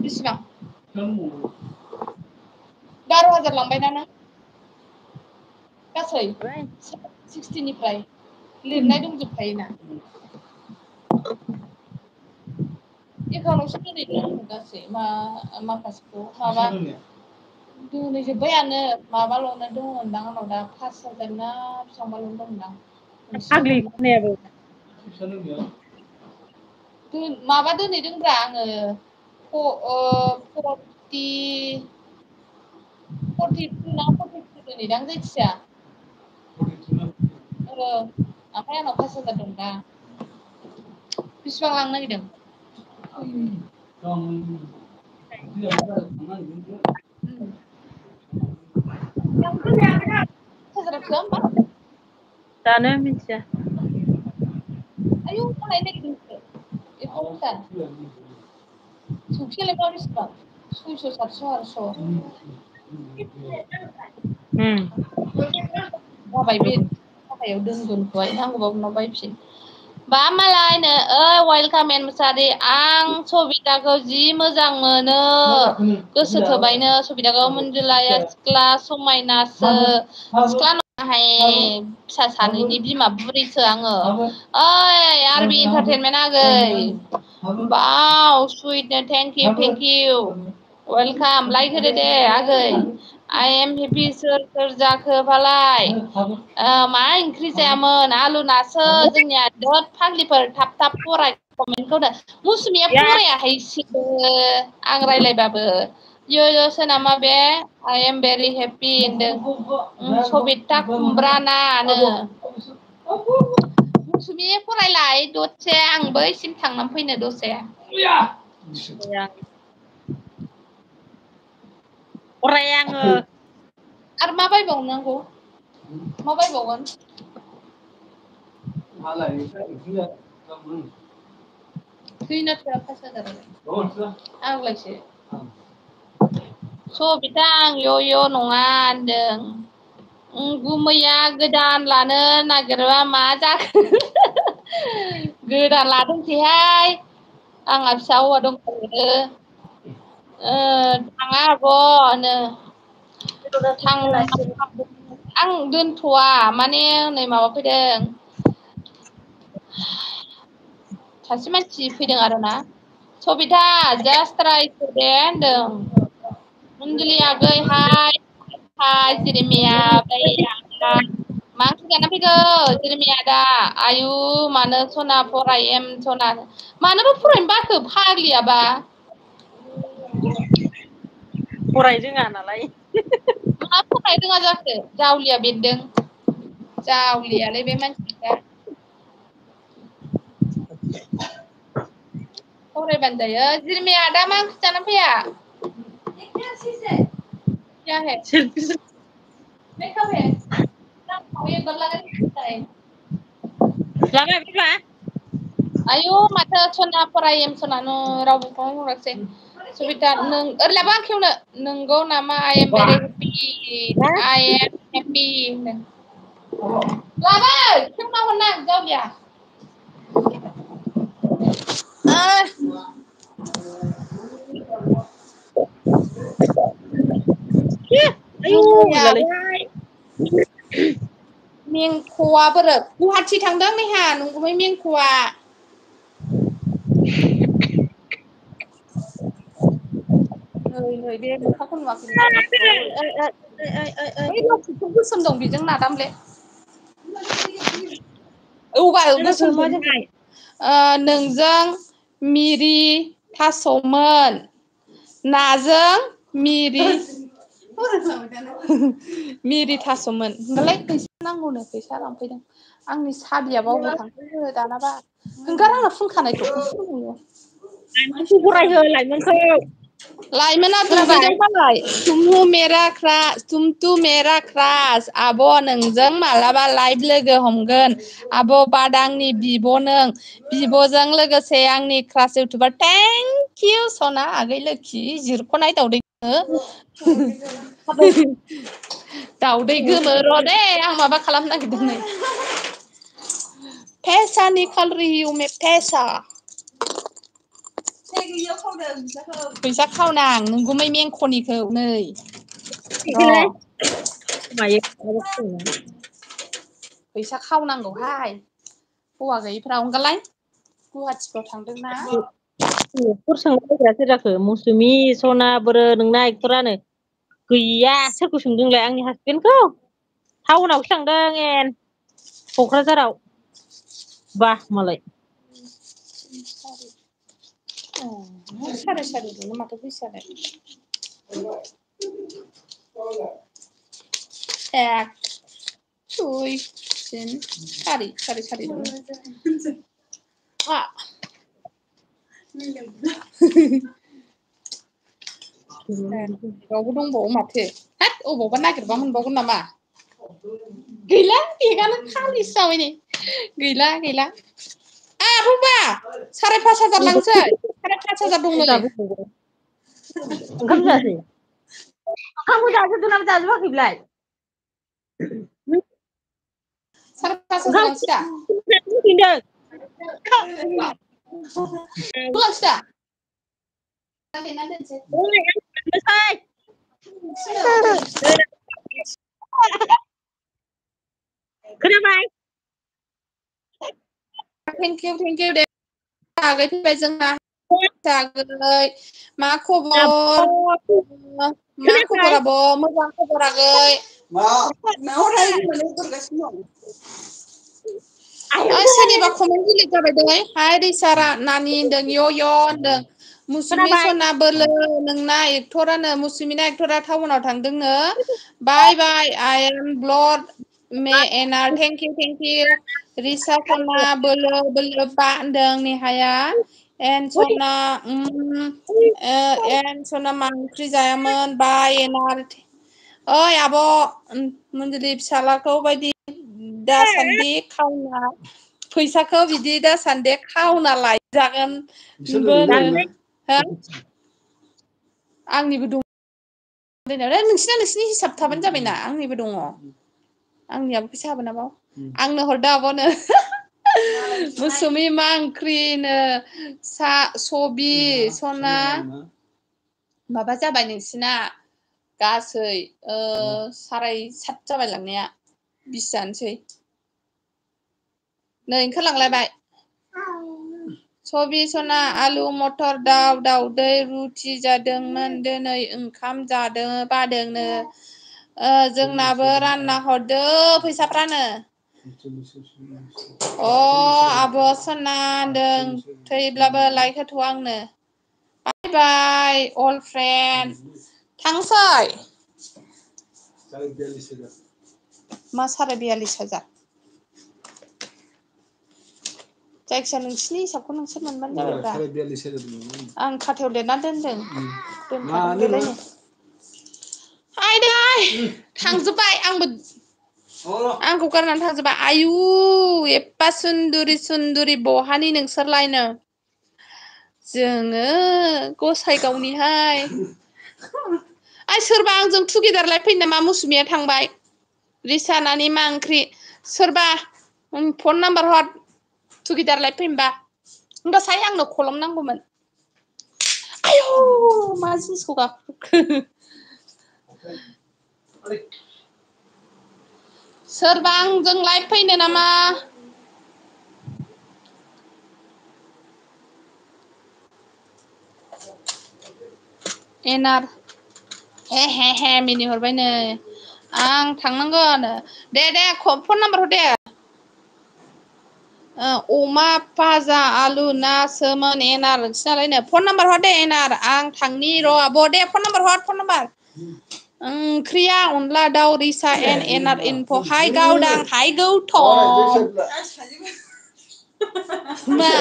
बेसेबां 12,000 लांबायना नों गासै 60निफ्राय लिरनाय दंजोबखायोना एकाउन्टावसो दोनहैदों आङो गासै माखासेखौ माबा दोनहैजोब्बायानो माबाल'नो दङदां आंनाव दा 5,000 ना बेसेबांबाल' दंदां फाग्लि खोनायाबो माबा दोनहैदोंब्रा आङो 42 ना 43 दोनहैदां जायखिजाया ओमफ्राय आंनाव 5,000 दं दा बेसेबां लांनो नागिरदों हाजारावसो होमबा जानो मिथिया आयौ मा लायनो नागिरदों एफा बुरजा संख्रियालाय बा बेसेबां 600 700 जाबाय बे हाबायाव दोनगोनखौहाय नांगौबा उनाव बायफिन बा मालायनो वेलकाम एन मुसारि आं सबिताखौ जि मोजां मोनो गोसो थोबायनो सबिताखौ मनजुलाया सिख्ला समायनासो सिख्ला नङाहाय फिसा सानैनि बिमा बुरैसो आङो ओइ आरबि इन्टारटेनमेन्ट आगै बाव सुइटनो थेंक इउ वेलकाम लाइक होदो दे आगै आइ एम हेपि सोर जाखो फालाय मा ओंख्रि जायामोन आलु नासो जोंनिया दोद फाग्लिफोर थाब थाब फराय कमेन्टखौ मौसुमिया फरायाहायसो आं रायलायबाबो यो सोनामा बे आइ एम भेरि हेपि होनदों सबिता खुमब्रानानो मौसुमि फरायलाय दसे आं बैसिम थांनानै फैनो दसे फराया आङो आरो मा बायबावनांगौ मा बायबावगोन थैना थोआ 5,000 आंलायसो सबिता आं यो नङा होनदों गुमैया गोदान लानो नागिरबा मा जाखो गोदान लादोंसैहाय आंहा फिसा हौवा दंखायो थाङा आब'नो आं दोनथ'वा माने नै माबा फैदों सासे मानसि फैदों आरोना सबिता जास्ट राइट दे होनदों मनजुलि आगै हाय जिरिमिया मा ओंख्रि जाना फैखो जिरिमिया आदा आयु मानो सना फराय एम सना मानोबा फरायनो बाखो फाग्लियाबा फराय रोङा नालाय मा फराय रोङा जाखो जावलिया बेरदों जावलियालाय बे मानसिया फरायबानो जायो जिरमिया दा मा ओंख्रि जाना फैया क्या है नहीं कब है ये बदला है लाबाय बिमा आयु माथो सना फरायम सनानो रावबो फन हरासै सुबिता नों ओरैलाबो आं खेवनो नंगौ नामा I am very happy I am happy लाबाय खेवना हरना जावलिया आयु गैलालै मेंख'आ बोरो गुवाहाटि थांदों नेहा नंगुमै मेंख'आ नै बे मोखांखौ नुवाखै बै लावथिखौ गोसोम दं बेजों नादामले औ बाल गोसोम दंहाय नोंजों मिरि थास'मोन नाजों मिरि थास'मोन होनबालाय फैसा नांगौनो फैसा लांफैदों आंनि साबिया बावबो थांदों दानाबा ओंखार आंना फुनखानायखौ फरायहो लाइमोनखौ लाइमोना खोनाबाय दुगैदों मालाय तुमतु मेरा क्रास आब' नोंजों मालाबा लाइभ लोगो हमगोन आब' बादांनि बिब' नों बिब'जों लोगोसे आंनि क्लास इउटुबार थेंक इउ सना आगै लोखि जिरख'नाय दावदै दावदै गोमो र' दे आं माबा खालामनो नागिरदों नै फेसानि खालरिउ मे फेसा फैसा खावनां नोंगुमै मेंख'निखौ नै र' फैसा खावनांगौहाय हौवा गैयिफ्रा अनगालाय गुवाहाटिफ्राव थांदोंना सोर जाखो मौसुमि सना बोरो नोंना एक्टरानो गैया सोरखौ सोंदोंलाय आंनि हासबेन्डखौ टाउनावसो थांदों एन क'क्राझाराव बा मालाय साराय सारिजोंनो माथो फैसालाय एक दुइ तिन सारि दं बावबो दंबावो माथो हाट अबावबा नागिरबा मोनबावगोन नामा गैला बेगानो खालिसो जाबाय नै गैला फंबा साराय 5,000 लांसै साराय 5,000 दं नै ओंखाम जायासै ओंखामखौ जाजोबदों ना जाजोबाखै बेलाय साराय 5,000 लांसै दा लांसै दा खोनाबाय थेंक इउ दे आगै फैबाय जोंना आगै मा खबर आब' मोजां खबर आगै सोरनिबा कमेन्ट डिलिट जाबाय दै हाय रिसारा नानि होनदों य' होनदों मुसुमि खोनाबाय सना बोलो नोंना एक्टरानो मुसुमिना एक्टरा टाउनाव थांदोंनो बाय आइ एम ब्लड मे एनार थेंक इउ रिसा सना बोलो बा होनदों नेहाया एन सना मा ओंख्रि जायामोन बाय एनार ओइ आब' मन्जलि फिसालाखौ बायदि दासान्दि खावना फैसाखौ बिदि दासान्दि खावना लायजागोन हो आंनिबो दं नोंसिनि हिसाब थाबानो जाबायना आंनिबो दङ आंनियाबो फैसा हाबोना बाव आंनो हरदो आब'नो मुसुमि मा ओंख्रिनो सबि सना माबा जाबाय नोंसिना गासै 7.5 जाबाय लांनाया 20 जानोसै नै ओंखारलांलायबाय सबि सना आलु मटर दाउदै रुथि जादोंमोन दिनै ओंखाम जादों बादोंनो जोंनाबो रानना हरदो फैसाफ्रानो आब' सना होनदों थैब्लाबो लाइक होथ'वा आंनो बाय बाय अल फ्रेन्ड थांसै मा 42,000 जायखिया नोंसिनि हिसाबखौ नोंसोर मोनबानो जाबाय आं खाथायाव लिरना दोनदों दोनखादों आयदै थांजोब्बाय आंखौ गारनानै थांजोब्बाय आयु एप्पा सुन्दुरि बहानि नोंसोरलायनो जोङो गसाइगावनिहाय आइ सोरबा आंजों टुगेदार लाइफैनो नामा मुसुमिया थांबाय रिसानानि मा ओंख्रि सोरबा फन नाम्बार हर टुगेदार लाइफैनोबा होनबासाय आंनो खलम नांगौमोन आयौ मा जिनिसखौ गाखोखो सोरबा आंजों लाइफ फैनो नामा एनार हे मिनिहरबाय नै आं थांनांगोन दे फन नाम्बार हर दे अमा फाजा आलु ना सोमोन एनार नोंसिनालायनो फन नाम्बार हर दे एनार आं थांनि र' आब' दे फन नाम्बार हर फन नाम्बार ओंख्रिया अनला दाउ रिसा एनार इनफ' हाय गावदां हाय गौथम मा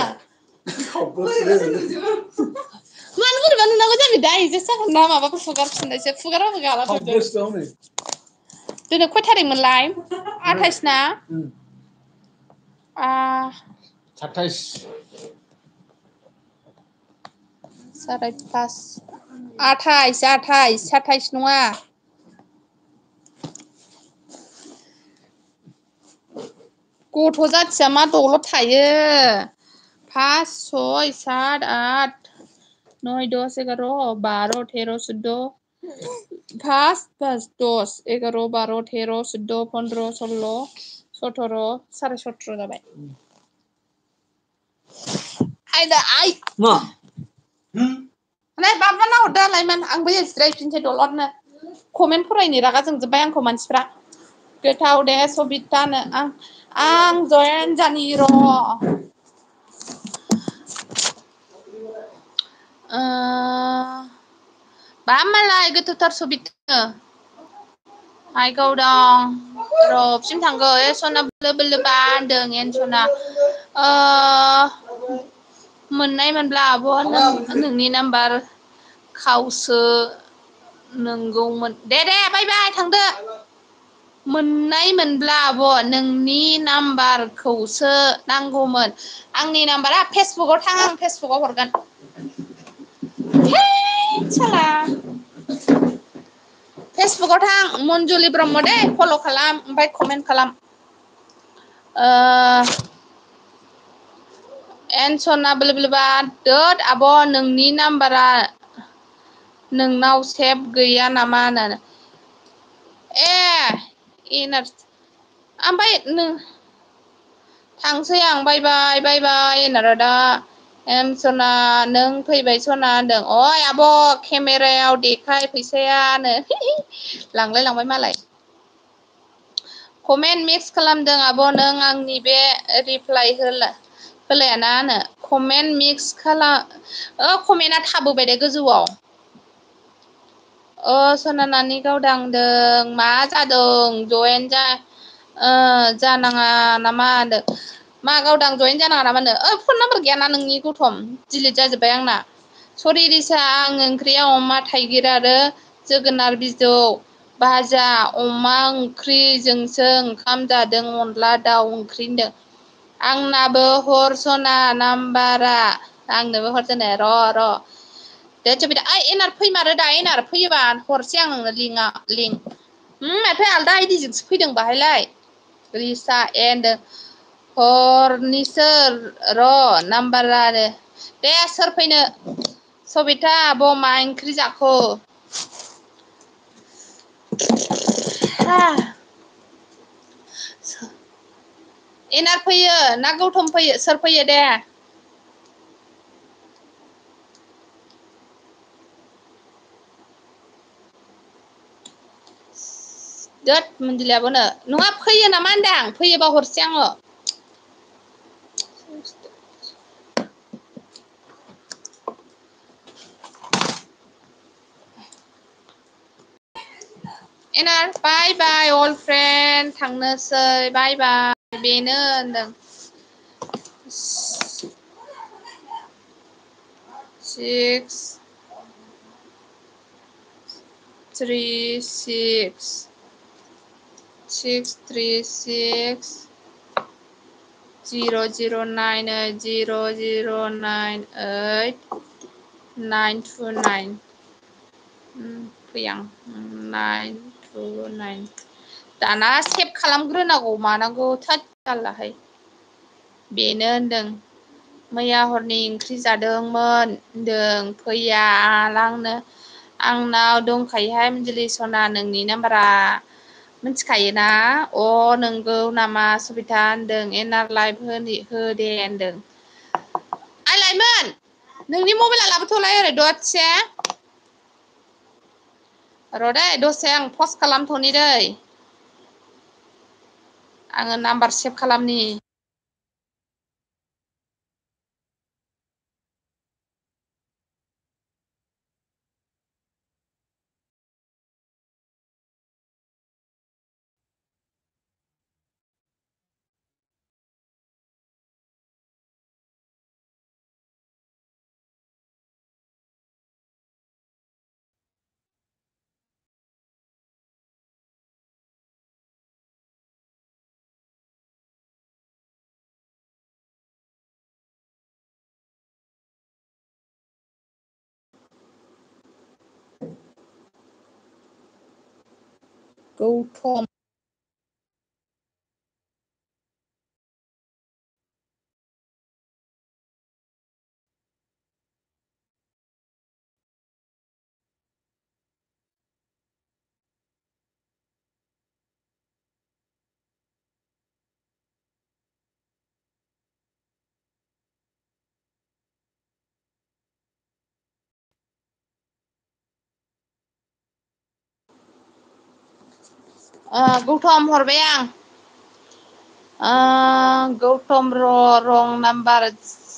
मानो बोरैबा नुनांगौ जाबाय दा एजेस जागोन ना माबाखौ फुगारफिननायसो फुगाराबो गाला दिनै खय थारिखमोनलाय 28 ना 27 28 नङा गथ' जाथिया मा दलद थायो 5 6 7 8 9 10 11 12 13 14 5 10 11 12 13 14 15 16 17 साराय 17 जाबाय आइ मा बाबा नाहरदो आलायमोन आंबो जिरायफिनसै दलदनो कमेन्ट फरायनो रागा जोंजोब्बाय आंखौ मानसिफ्रा गोथाव दे सबितानो आं जयेन जानि र' बा मालाय गोथावथार सबिता हाय गावदां र' फिन थांगौ सना बोलो बोलो बा होनदों एनसना मोननाय मोनब्ला आब' नोंनि नाम्बार खावसो नंगौमोन दे बाय बाय थांदो मोननाय मोनब्ला आब' नोंनि नाम्बारखौसो नांगौमोन आंनि नाम्बारा फेसबुकाव थां आं फेसबुकाव हरगोन साला फेसबुकाव थां मन्जुलि ब्रह्म दे फल' खालाम ओमफ्राय कमेन्ट खालाम एनसना बोलो बोलो बा दोद आब' नोंनि नाम्बारा नोंनाव सेभ गैया नामा होननानै ओमफ्राय थांसै आं बाय बाय होनना दा सना नों फैबाय सना होनदों अइ आब' केमेरायाव देखाय फैसायानो लांबाय मालाय कमेन्ट मिक्स खालामदों आब' नों आंनि बे रिप्लाइ होलायाना होनो कमेन्ट मिक्स खालाम कमेन्टआ थाबोबाय दे गोजौआव सना नानि गावदांदों मा जादों जयेन जानाङा नामा होनदों मा गावदां जयेन जानाङा नामा होनदों फन नाम्बार गैयाना नोंनि गथम डिलिट जाजोब्बाय आंना सरि रिसा आं ओंख्रिया अमा थाइगिर आरो जोगोनार बिजौ भाजा अमा ओंख्रिजोंसो ओंखाम जादों अनला दाउ ओंख्रि होनदों आंनाबो हर सना नाम्बारा आंनोबो हरसनो र' दे सबिता एनार फैमारो दा एनार फैयोबा हरसै आं नोंनो लिंक माथो आलदा आइदिजोंसो फैदों बाहायलाय रिसा हरनिसो र' नाम्बारानो दे सोर फैनो सबिता आब' मा ओंख्रि जाखो एनार फैयो ना गौथम फैयो सोर फैयो दे दोद मोनदिलियाबोनो नङा फैयो नामा होनदां फैयोबा हरसै आङो बाय बाय अल फ्रेन्ड थांनोसै बाय बाय बेनो होनदों 6 3 6 6 3 6 0 0 9 0 0 9 8 9 2 9 फैयां 9 2 9 दाना सेभ खालामग्रोनांगौ मानांगौ थोद जारलाहाय बेनो होनदों मैया हरनि ओंख्रि जादोंमोन होनदों फैया आंनो आंनाव दंखायोहाय मिनजुलि सना नोंनि नाम्बारा मिथिखायोना अ नोंगौ नामा सबिता होनदों एनआर लाइभ होदे होनदों आइ लाइमोन नोंनि मबाइला लाबोथ'लाय ओरै दसे र' दै दसे आं पस्ट खालामथ'नि दै आङो नाम्बार सेभ खालामनि गौथम गौथम हरबाय आं गौतम रं नाम्बार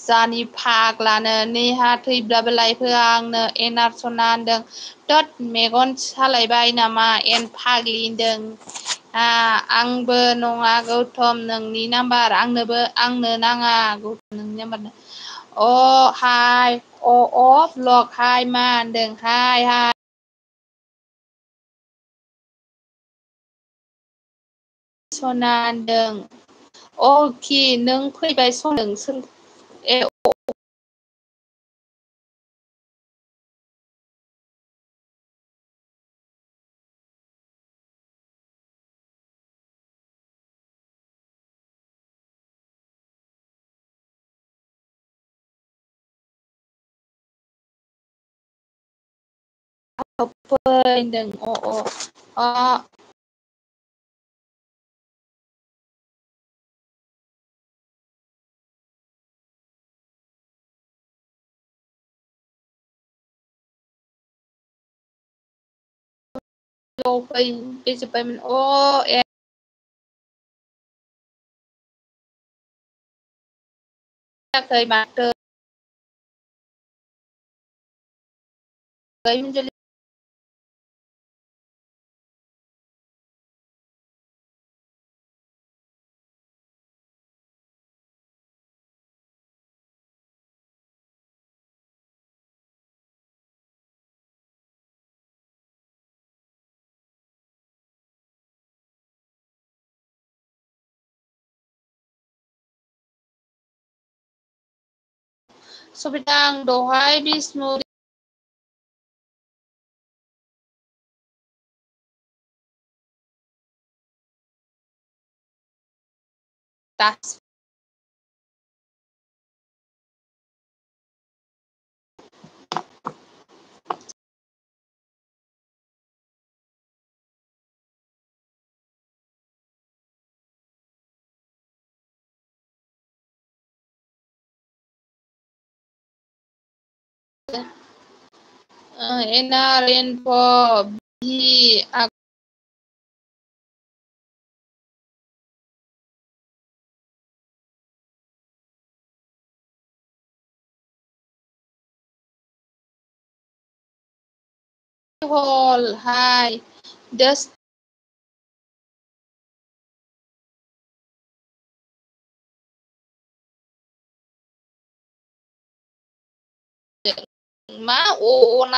जानि फाग्लानो नेहा थैब्लाबो लाइफ होआ आंनो एनार सना होनदों थोद मेगन सालायबाय नामा एन फाग्लि होनदों आंबो नङा गौतम नोंनि नाम्बार आंनो नाङा गौतम नोंनि नाम्बार अ हाय अ ब्लक हाय मा होनदों हाय सना होनदों अखि नों फैबाय सनदों सोर ए होनदों अ फै बे जोब्बायमोन ए जायाखै माथो सबिता आं दहाय बिष्णु दास एनआर एनफ बि हल हाय मा अ ना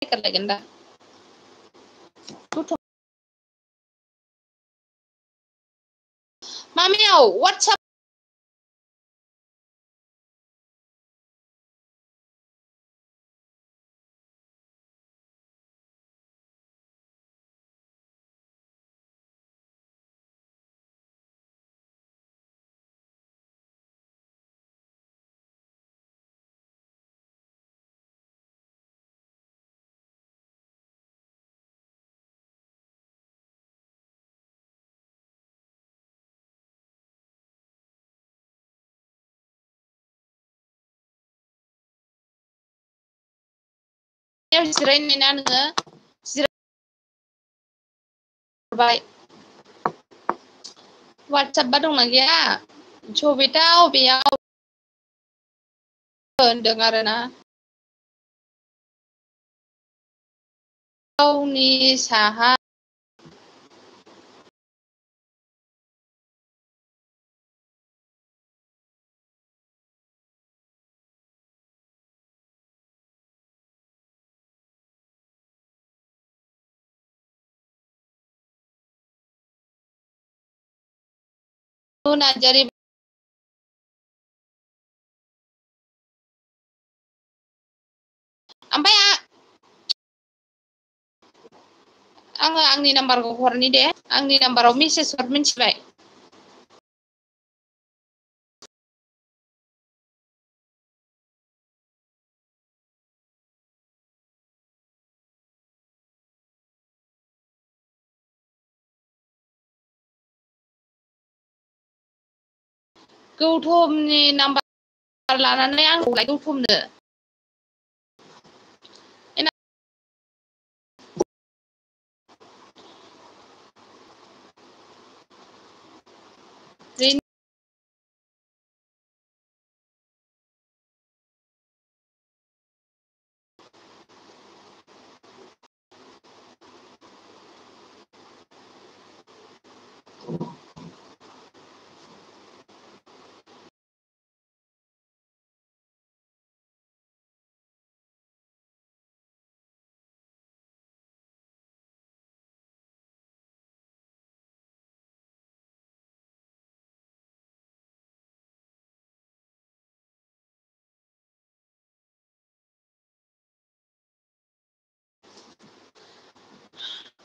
रायलायगोन दा मामियाव वाट्सआप जिरायनाय ना नोङो जिरायबाय वाट्सआपबा दंना गैया सबिता अबेयाव होनदों आरोना गावनि साहा नार्जारि ओमफ्राय आङो आंनि नाम्बारखौ हरनि दे आंनि नाम्बाराव मेसेज हर मिथिबाय गौथमनि नाम्बार लानानै आं हरलाय गौथमनो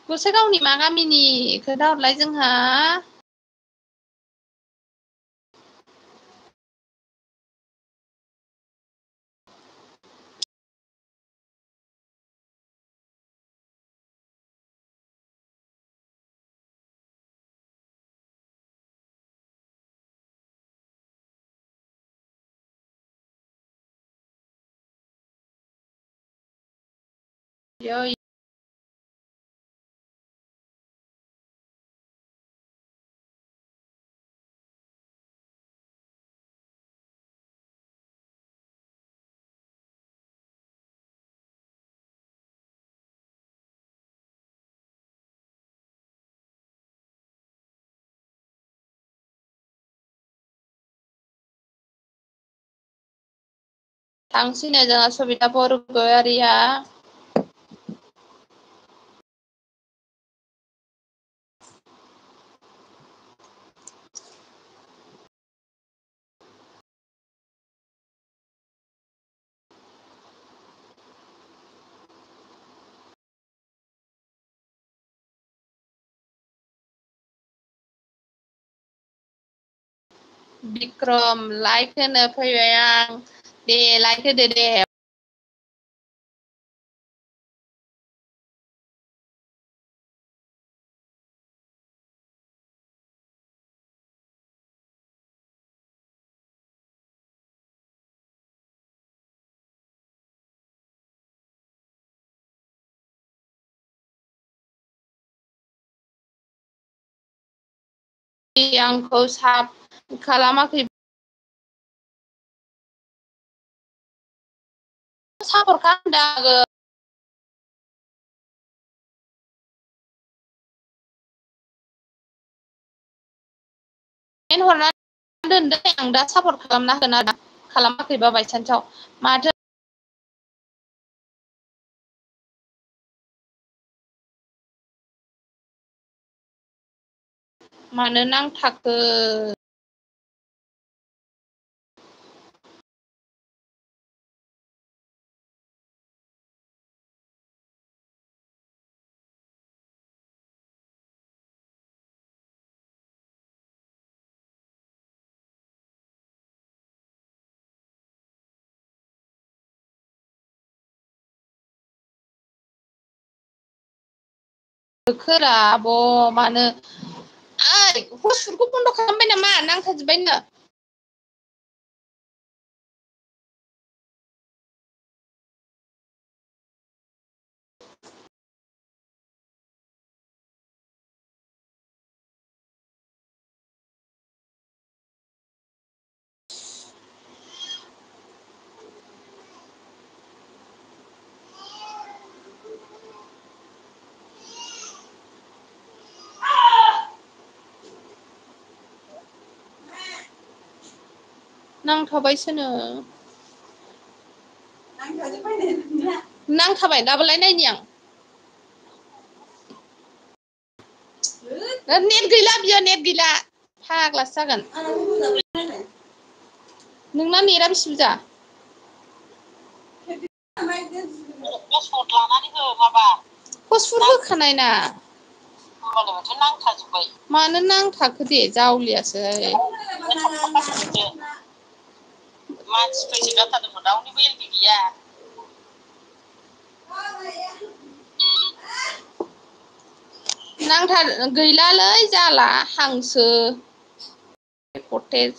गसाइगावनि मा गामिनि खोन्थाहरलाय जोंहा यै थांसैनो जोंहा सबिता बरगयारिया बिक्रम लाइक होनो फैबाय आं दे लाइक होदो दे आंखौ खालामाखै सापर्ट खालामदों हरनानै दोनदों आं दा सापर्ट खालामना होगोन आरो खालामाखैबा बायसान्सआव माथो मानो नांथाखो खोरा आब' मानो ओइ हसुरखौ बन्द' खालामबाय नामा नांथाजोब्बायनो नांथाबायसोनो नांथाबाय दाबोलाय नायनि आं नेट गैला बियो नेट गैला फाग्लासो जागोन नोंना नेटआ बेसे बुरजा हसपट लानानै हो माबा हसपट होखानाय ना होमबालाय माथो नांथाजोब्बाय मानो नांथाखो दे जावलियासै मानसि फैसो गारथारदोंमोन रावनिबो एलबि गैया नांथार गैलालै जाला हांसो कटेज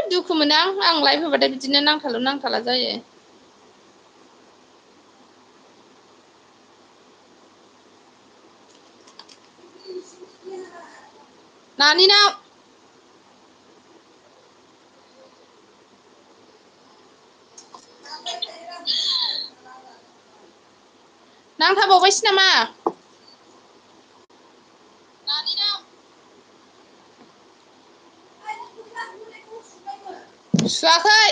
दुखु मोनो आं लाइभ होबाथाय बिदिनो नांथालु नांथाला जायो नानिनाव नांथाबावबायसो नामा सुवाखै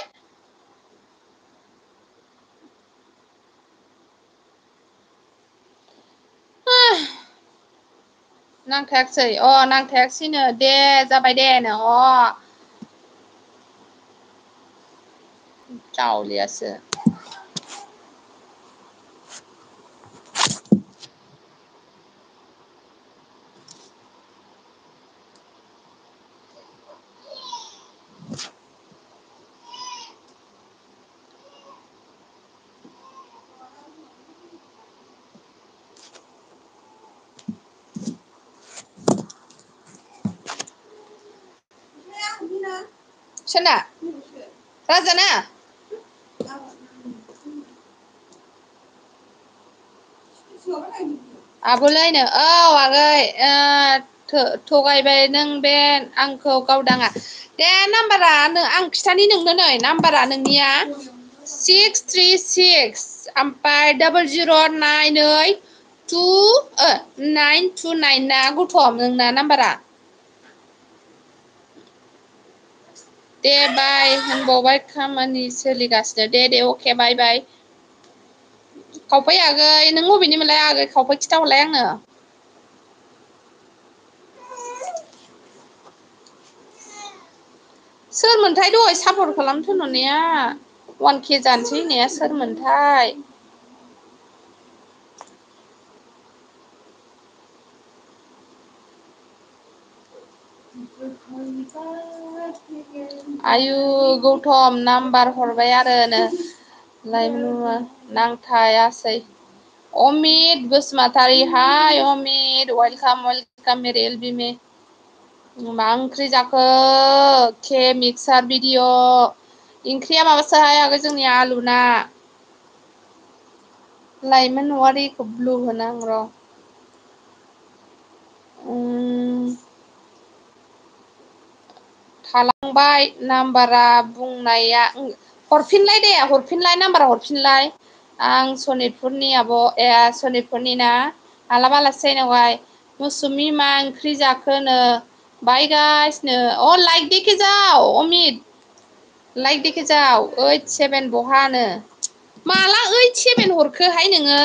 नांखायाखिसै अ नांखायाखिसैनो दे जाबाय दे नो अ जावलियासो सोरना राजाना आब'लायनो औ आगै थगायबाय नों बे आंखौ गावदाङा दे नाम्बारा आं खिथानि नोंनो नै नाम्बारा नोंनिया 636 ओमफ्राय 0098 929 ना गथ'म नोंना नाम्बारा दे बाय होनबावबाय खामानि सोलिगासिनो दे अके बाय बाय खावफै आगै नों बबेनि मोनलाय आगै खावफै खिथाहरलाय आंनो सोरमोनथाय दहाय सापर्ट खालामनो थोनहरनाया 1K जानोसै होननाया सोरमोनथाय आयु गौथम नाम्बार हरबाय आरो लाइमोन नांथायासै अमित बसुमतारी हाय अमित वेलकाम वेलकाम मेरे एलबि में मा ओंख्रि जाखो के मिक्सार भिडिअ ओंख्रिया माबासोहाय आगै जोंनिया आलु ना लाइमोन औवारिखौ ब्लु होनो आं र' थालांबाय नाम्बारा बुंनाया हरफिनलाय दे हरफिनलाय नाम्बारा हरफिनलाय आं सनितपुरनि आब' सनितपुरनि ना मालाबा आलासि जाहैनांगौहाय मौसुमि मा ओंख्रि जाखोनो बायगासिनो लाइक देखे जाव अमित लाइक देखे जाव 87 बहानो माला 87 हरखोहाय नोङो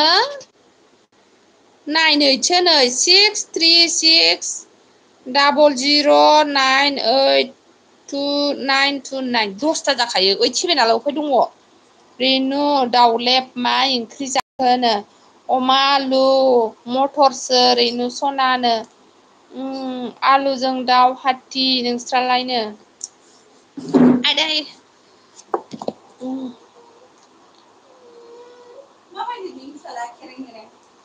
नायनोसो नै 6336988299 दसथा जाखायो 87 आलाय अफाय दङ रेनु दाउलेब मा ओंख्रि जाखोनो अमा आलु मथरसो रैनु सनानो आलुजों दाउ हाथि नोंस्रालायनो आदै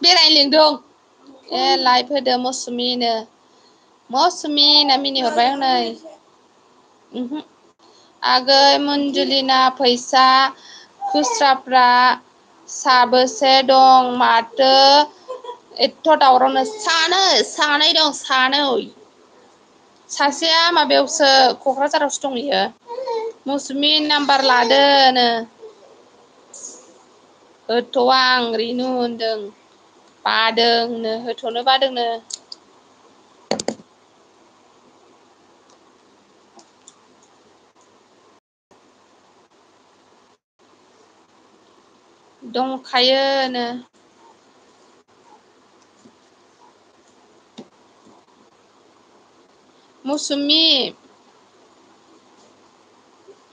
बेरायनो लिंदों लाइभ होदो मौसुमिनो मौसुमि होनना मिनिहरबाय हनै आगै मन्जुलिना फैसा खुस्राफ्रा साबोसे दं माथो एथ' दावरावनो सानै दं सानै सासेया माबायावसो क'क्राझारावसो दंहैयो मौसुमि नाम्बार लादोनो होथ'आ आं रिनु होनदों बादोंनो होथ'नो बादोंनो दंखायोनो मौसुमि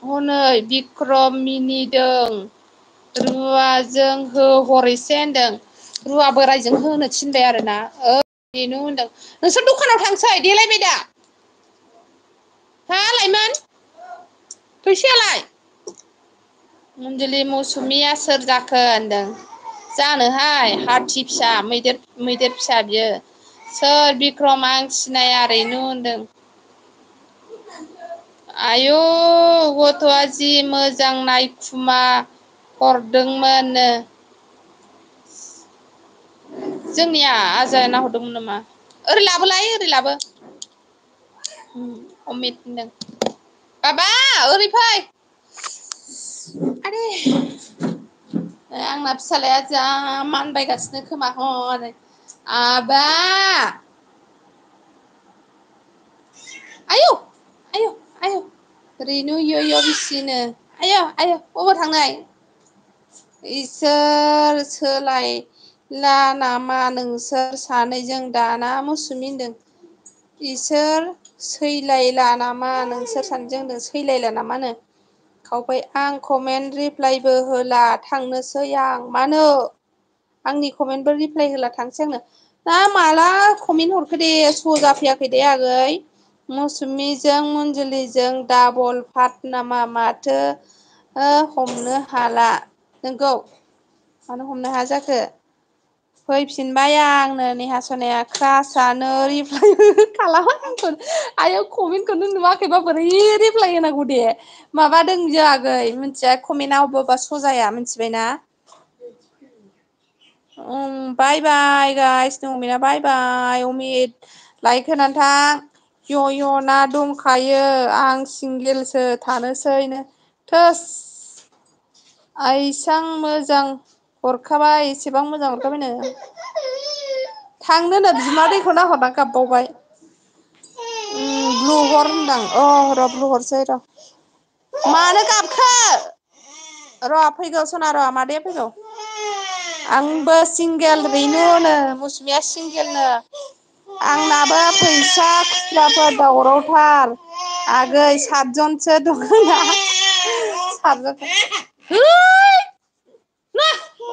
हनै बिक्रम मिनिदों रुवाजों होहर एसे होनदों रुवा बोराइजों होनो थिनबाय आरोना बेनो होनदों नोंसोर दखानाव थांसै देलायबाय दा हा लाइमोन फैसायालाय अनजलि मौसुमिया सोर जाखो होनदों जानोहाय हाथि फिसा मैदेर फिसा बियो सोर बिक्रम आं सिनाया रैनु होनदों आयु गथ'आ जि मोजां नायखुमा हरदोंमोननो जोंनिया आजाया नाहरदोंमोन नामा ओरै लाबोलाय ओरै लाबो अमित होनदों बाबा ओरै फै आदै आंना फिसालाया जा मानबायगासिनो खोमा हनै आबा आयौ आयौ आयौ रैनु इय इय बिसिनो आय' आय' अबाव थांनाय इसोर सोलायला नामा नोंसोर सानैजों दाना मौसुमि होनदों इसोर सैलायला नामा नोंसोर सानैजों होनदों सैलायला नामानो खावबाय आं कमेन्ट रिप्लायबो होला थांनोसै आं मानो आंनि कमेन्टबो रिप्लाय होला थांसै आंनो दा माला कमेन्ट हरखो दे स' जाफैयाखै दे आगै मौसुमिजों मन्जुलिजों डाबल पार्ट नामा माथो हमनो हाला नोंगौ मानो हमनो हाया जाखो फैफिनबाय आंनो नेहा सनाया क्रासानो रिप्लाय खालामा आंखौ आइया कमेन्टखौनो नुवाखैबा बोरै रिप्लाय होनांगौ दे माबादों जो आगै मिनथिया कमेन्टआ अबेबा अबेबा स' जाया मिथिबायना बाय बाय गाइस अमितआ बाय बाय अमित लाइक होनानै थां य'यना दंखायो आं सिंगेलसो थानोसैनो थोस आइसां मोजां हरखाबाय एसेबां मोजां हरखाबायनो थांनोनो बिमादैखौ नाहरना गाबबावबाय ब्लुहर होनदां र' ब्लुहरसै र' मानो गाबखो र' फैगौ सना र' मादैया फैगौ आंबो सिंगेल रैनुनो मौसुमिया सिंगेलनो आंनाबो फैसा खुस्राफोर दावरावथार आगै सातजनसो दं जोंना सातजन ना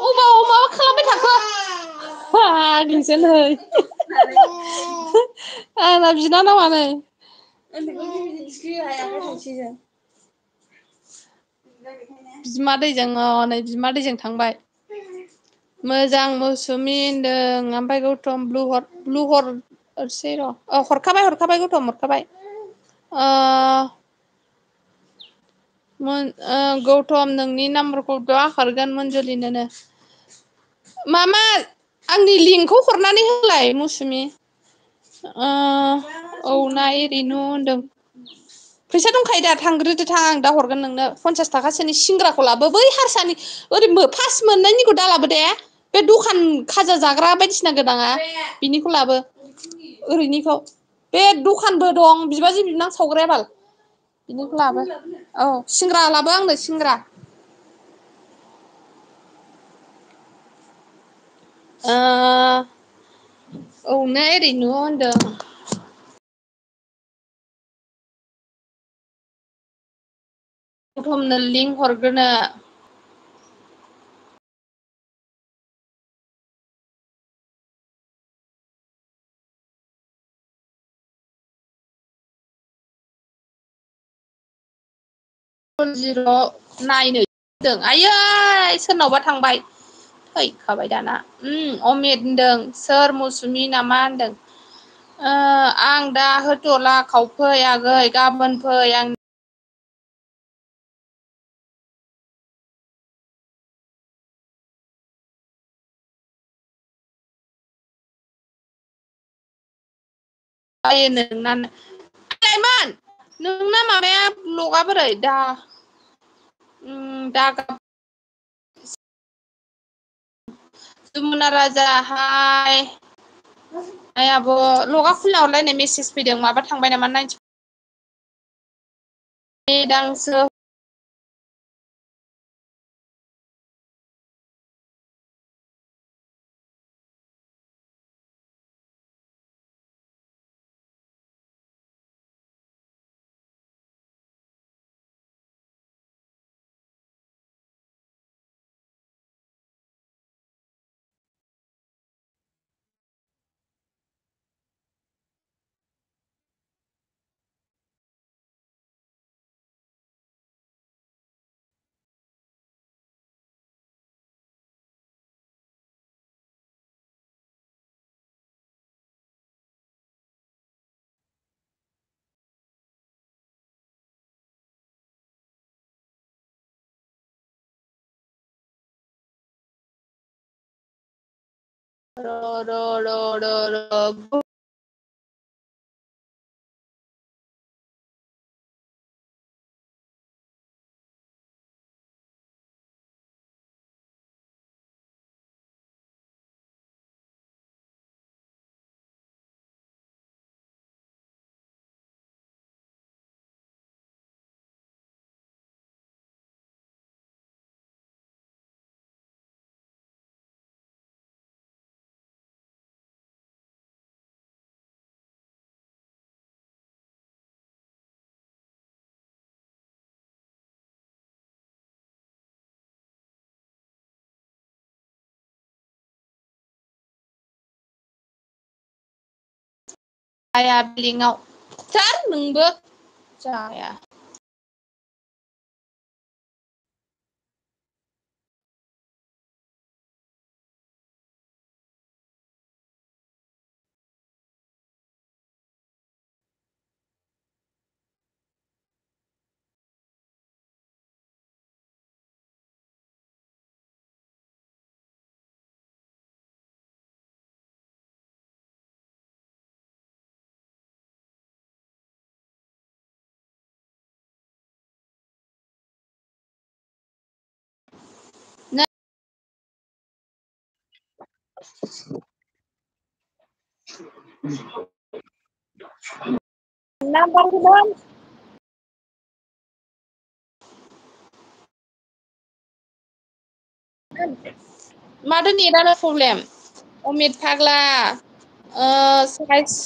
अबाव माबा खालामबाय थाखो फाग्लिसो नै आंना बिनानावा नै बिमादैजों नै बिमादैजों थांबाय मोजां मौसुमि होनदों ओमफ्राय गौथम ब्लुहरसै र' हरखाबाय गौथम हरखाबाय गौतम नोंनि नाम्बारखौ दा हरगोन मन्जुलिनोनो मामा आंनि लिंकखौ हरनानै होलाय मौसुमि औ ना एरैनो होनदों फैसा दंखायो दा थांग्रोदो थां आं दा हरगोन नोंनो 50 थाखासोनि सिंग्राखौ लाबो बै हारसानि ओरै फास मोननायनिखौ दालाबो दे बे दखान खाजा जाग्रा बायदिसिना गोनाङा बिनिखौ लाबो ओरैनिखौ बे दखानबो दं बिबाजै बिबोनां सावग्राया बाल बिनिखौ लाबो औ सिंग्रा लाबो आंनो सिंग्रा औ ना ओरैनो होनदों गथमनो लिंक हरग्रोनो जिर' नायनो होदों आयै सोरनावबा थांबाय थैखाबाय दाना अमित होनदों सोर मौसुमि नामा होनदों आं दा होथ'ला खावफै आगै गाबोन फै आं जायो नोंनालायमोन नोंना माबाया लगा बोरै दा दा जमुना राजा हाय ओइ आब' लगा खुलिना हरलायनाय मेसेज फैदों माबा थांबाय नामा नायनोसै दांसो र जाया बिलिङाव सोर नोंबो जाया नाम्बारखौमोन माथो नेटानो प्रब्लेम अमित फाग्ला साइस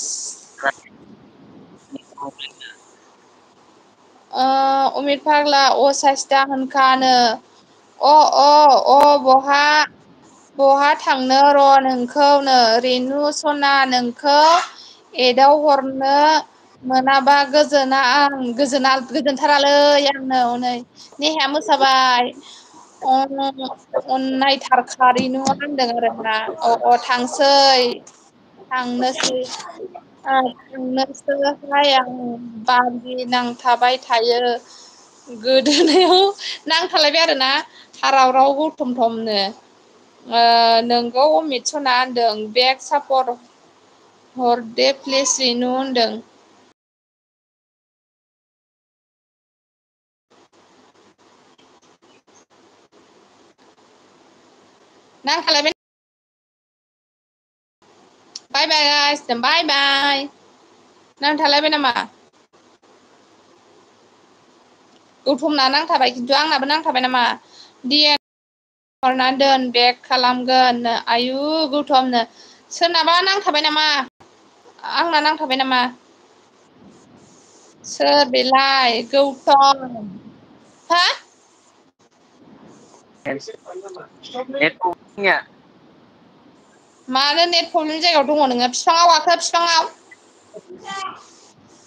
अमित फाग्ला असाइस दा होनखानो बहा थांनो र' नोंखौनो रेनु सना नोंखौ एदाव हरनो मोनाबा गोजोनथारालै आंनो हनै नेहाया मोसाबाय अननायथारखा रेनुआ होनदों आरोना थांसै थांनोसैहाय आं बागि नांथाबाय थायो गोदोनायाव नांथालायबाय आरोना हाराव राव थम थमनो नोंगौ अमित सना होनदों बेक सापर हरदे प्लिज रिनु होनदों। नांखालायबाय बाय बाय गाइस बाय बाय नांथालायबाय नामा गौथमना नांथाबाय खिन्थु आंनाबो नांथाबाय नामा डिएन हरना दोन बेक खालामगोन आयु गौथमनो सोरनाबा नांथाबाय नामा आंना नांथाबाय नामा सोर बेलाय गौतम हा मानो नेट प्रब्लेम जायगायाव दङ नोङो बिफाङाव गाखो बिफाङाव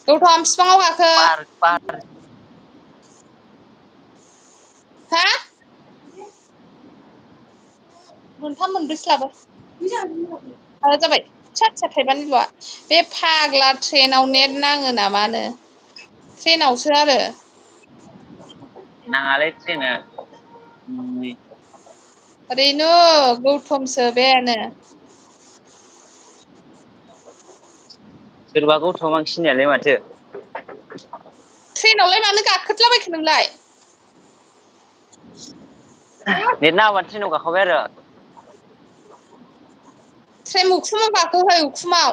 गौतम बिफाङाव गाखो हा मोनथाम मोनब्रैसो लाबाय जाबाय फिसा फिसा थाइबानि ल'आ बे फाग्ला ट्रेनाव नेट नाङो नामानो ट्रेनावसो आरो नाङालै ट्रेना रेनु गौथमसो बेनो सोरबा गौथम आं सिनायालाय माथो ट्रेनावलाय मानो गाखोदलाबायखो नोंलाय नेट नाङाबा ट्रेनाव गाखोबाय आरो ट्रेन उखुमाव गाखोहै उखुमाव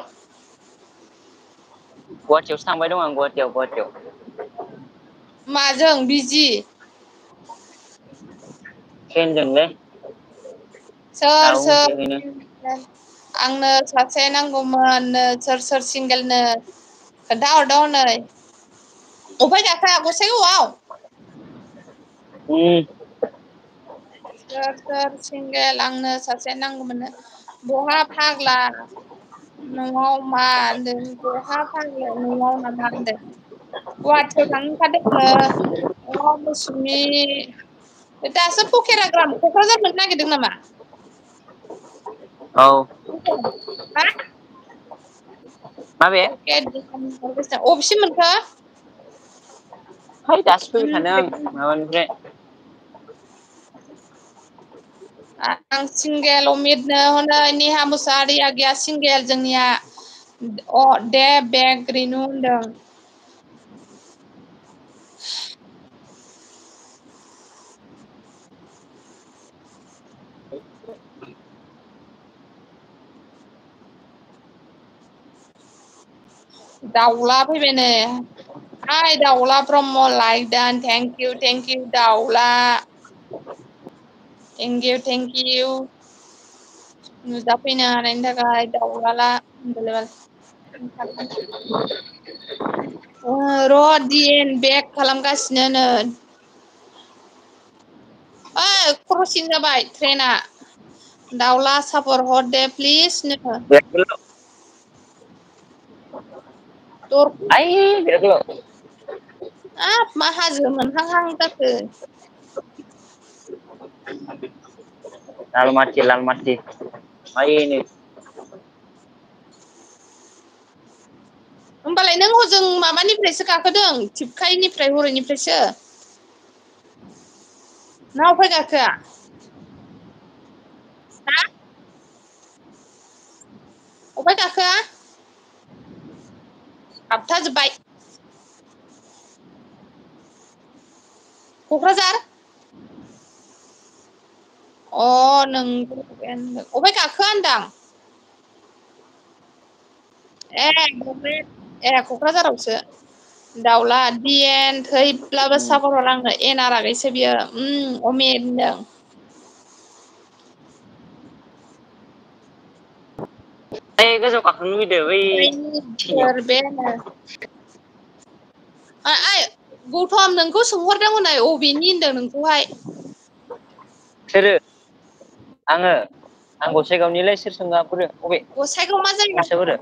गुवाहाटियावसो थांबाय दं आं गुवाहाटियाव माजों बिजि ट्रेनजोंलै सोर दाउसोहैनो सोर आंनो सासे नांगौमोन सोर सिंगेलनो खोन्थाहरदो हनै अफाय गाखोआ गसाइगावआव सोर सिंगेल आंनो सासे नांगौमोननो बहा फाग्ला न'आव मा होनदों बहा फाग्ला न'आव नामा होनदों गुवाहाटियाव थांनो ओंखारदोंनो मौसुमि दासो पकेराग्राम क'क्राझार मोननो नागिरदों नामा औ हा माबे अबेसिम मोनखो है दासो फैबाय थादों आं माबानिफ्राय आं सिंगेल अमितनो हनै नेहा मुसाहारि आगैया सिंगेल जोंनिया दे बेक रिनु होनदों दाउला फैबाय नै हाय दाउला ब्रह्म लाइक डान थेंक इउ दाउला थेंक इउ नुजाफैनो हानायनि थाखाय दाउलाला र' डिएन बेक खालामगासिनो नो ओइ क्रसिं जाबाय ट्रेना दाउला सापर हर दे प्लिज नो दर आइ बिराद गोलाव हाब मा हाजो मोनहांहां जाखो लालमाथि ओइनै होमबालाय नों हजों माबानिफ्रायसो गाखोदों थिपकाइनिफ्राय हरैनिफ्रायसो ना अफाय गाखोआ हा अफाय गाखोआ गाबथाजोबबाय क'क्राझार अ नोंगौ अफाय गाखोआ होनदां ए क'क्राझारावसो दाउला दिएन थैब्लाबो साबर हर आंनो एना रागैसो बियो अमित होनदों ओइ गोजौ गाखोनो लुगैदों बै थिखिनियाव ओइ गौथम नोंखौ सोंहरदों हनै अबेनि होनदों नोंखौहाय सोरो आं गसाइगावनिलै सोर सोङाबोरो अबे गसाइगाव मा जायगा गसाइगावबोरो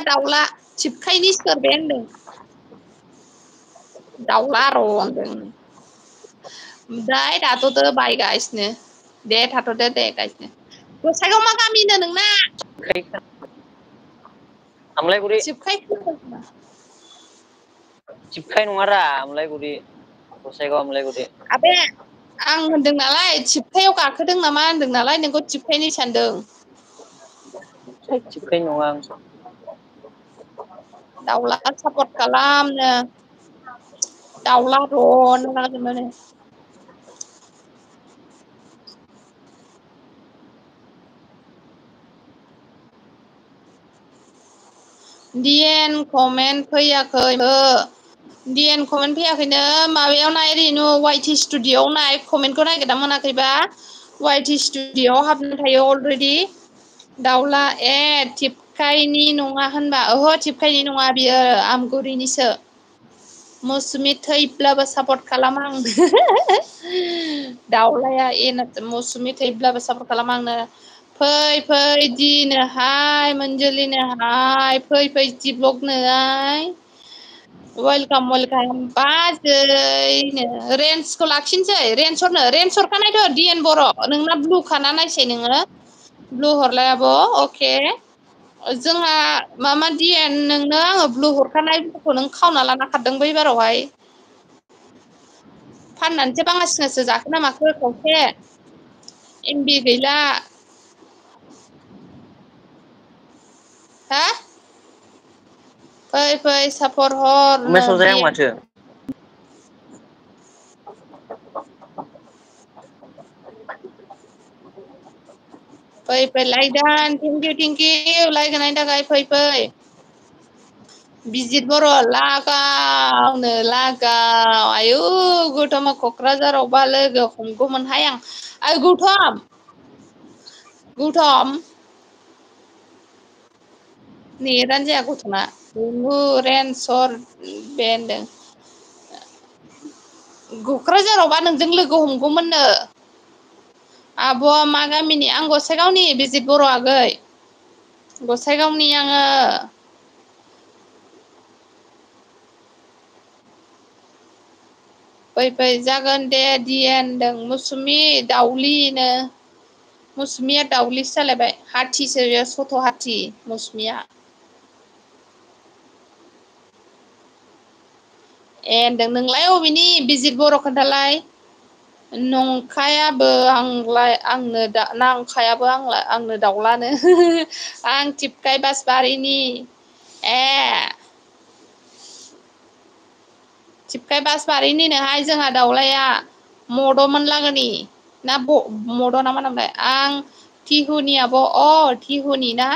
दाउला थिपकाइनि सोर बे होनदों दाउला र' होनदों ओमफ्राय थाथ'दो बायगासिनो दे थाथ'दो दे गासिनो गसाइगाव मा गामिनो नोंना आमलायगुरि थिपकाइ थिपकाइ नङारा आमलायगुरि गसाइगाव आमलायगुरि आबे आं होनदों नालाय थिपकाइआव गाखोदों नामा होनदों नालाय नोंखौ थिपकाइनि सानदों थोद थिपकाइ नङा दाउला सापर्ट खालामनो दाउला रन होनांगोन डिएन कमेन्ट फैयाखै डिएन कमेन्ट फैयाखैनो माबायाव नाय रिनु वाइटि स्टुडिअ'आव नाय कमेन्टखौ नागिरना मोनाखैबा वाइटि स्टुडिअ'आव हाबना थायो अलरेडि दाउला थिपकाइनि नङा होनबा ओहो थिपकाइनि नङा बियो आमगुरिनिसो मौसुमि थैब्लाबो सापर्ट खालाम आं दाउलाया मौसुमि थैब्लाबो सापर्ट खालाम आंनो फै दिनोहाय मोनजोलिनोहाय फै जि ब्लगनोहाय वेलकाम बाजैनो रेन्सखौ लाखिनोसै रेन्स हरखानायथ' डिएन बर' नोंना ब्लु खाना नायसै नोङो ब्लु हरलाय आब' अके जोंहा मामा डिएन नोंनो आङो ब्लु हरखानायखौ नों खावना लाना खारदों बै बारावहाय फाननानैसो बाङासिनसो जाखो ना माखो खावसे एमबि गैला हा फै सापर हरनो मेसाव जाया आं डिएन माथो फै लायदान थेंकिउ लायक होनायनि थाखाय फै बिजित बर' लागाव आयु गौथमा क'क्राझारावबा लोगो हमगौमोनहाय आं ओइ गौथम नेटानो जाया गथ'ना रेन्सर बे होनदों क'क्राझारावबा नोंजों लोगो हमगौमोननो आब' मा गामिनि आं गसाइगावनि बिजित बर' आगै गसाइगावनि आङो फै जागोन दे डिएन होनदों मौसुमि दाउलिनो मौसुमिया दाउलिसो जालायबाय हाथिसो बेयो सथ' हाथि मौसुमिया होनदों नोंलाय अबेनि बिजित बर' खोन्थालाय नंखायाबो आंनो दाउलानो आं थिफखाय बासबारिनि थिफखाय बासबारिनिनोहाय जोंहा दाउलाया मद'मोन लागोनि ना मद' ना मा नामलाय आं टिहुनि आब' टिहुनि ना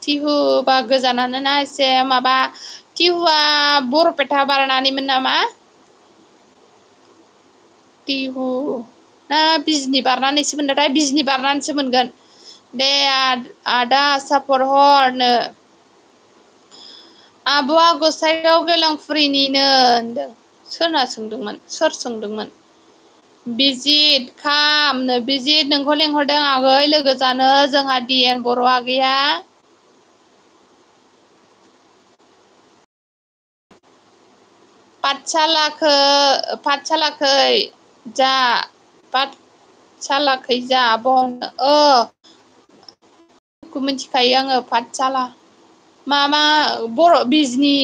टिहुबा गोजानानो ना एसे माबा टिहुआ बरपेटा बारनानैमोन नामा टिहु ना बिजनि बारनानैसो मोनदोंथाय बिजनि बारनानैसो मोनगोन दे आदा सापर हरनो आब'आ गसाइगाव गेलांफुरिनिनो होनदों सोर सोंदोंमोन बिजित खामनो बिजित नोंखौ लेंहरदों आगै लोगो जानो जोंहा डिएन बर' आगैया पाठसालाखै जा पाठसालाखै जा आब' मिथिखायो आङो पाठसाला मामा बर' बिजनि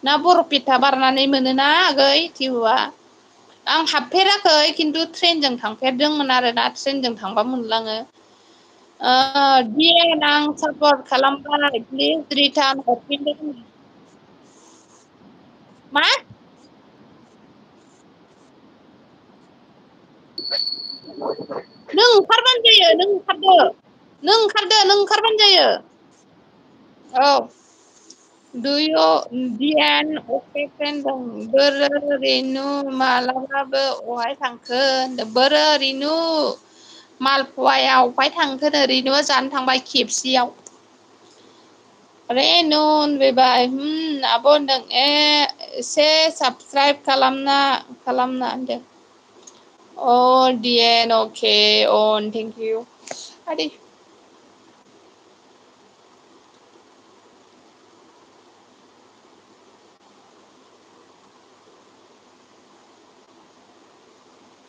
ना बरपेटा बारनानै मोनोना आगै टिहुआ आं हाबफेराखै खिन्थु ट्रेनजों थांफेरदोंमोन आरोना ट्रेनजों थांबा मोनलाङो डिएन आं सापर्ट खालामबाय प्लिज रिटार्न हरफिनदो मा नों ओंखारबानो जायो नों ओंखारबानो जायो औ दुय' डिएन अके फ्रेन्ड दं बोरो रेनु मालाबाबो अहाय थांखो होनदों बोरो रेनु मालफुवायाव अफाय थांखोनो रेनुआ जानो थांबाय खेबसेयाव रेनु होनफैबाय आब' होनदों एसे साबसक्राइब खालामना होनदों डिएन अके अन थेंक इउ आदै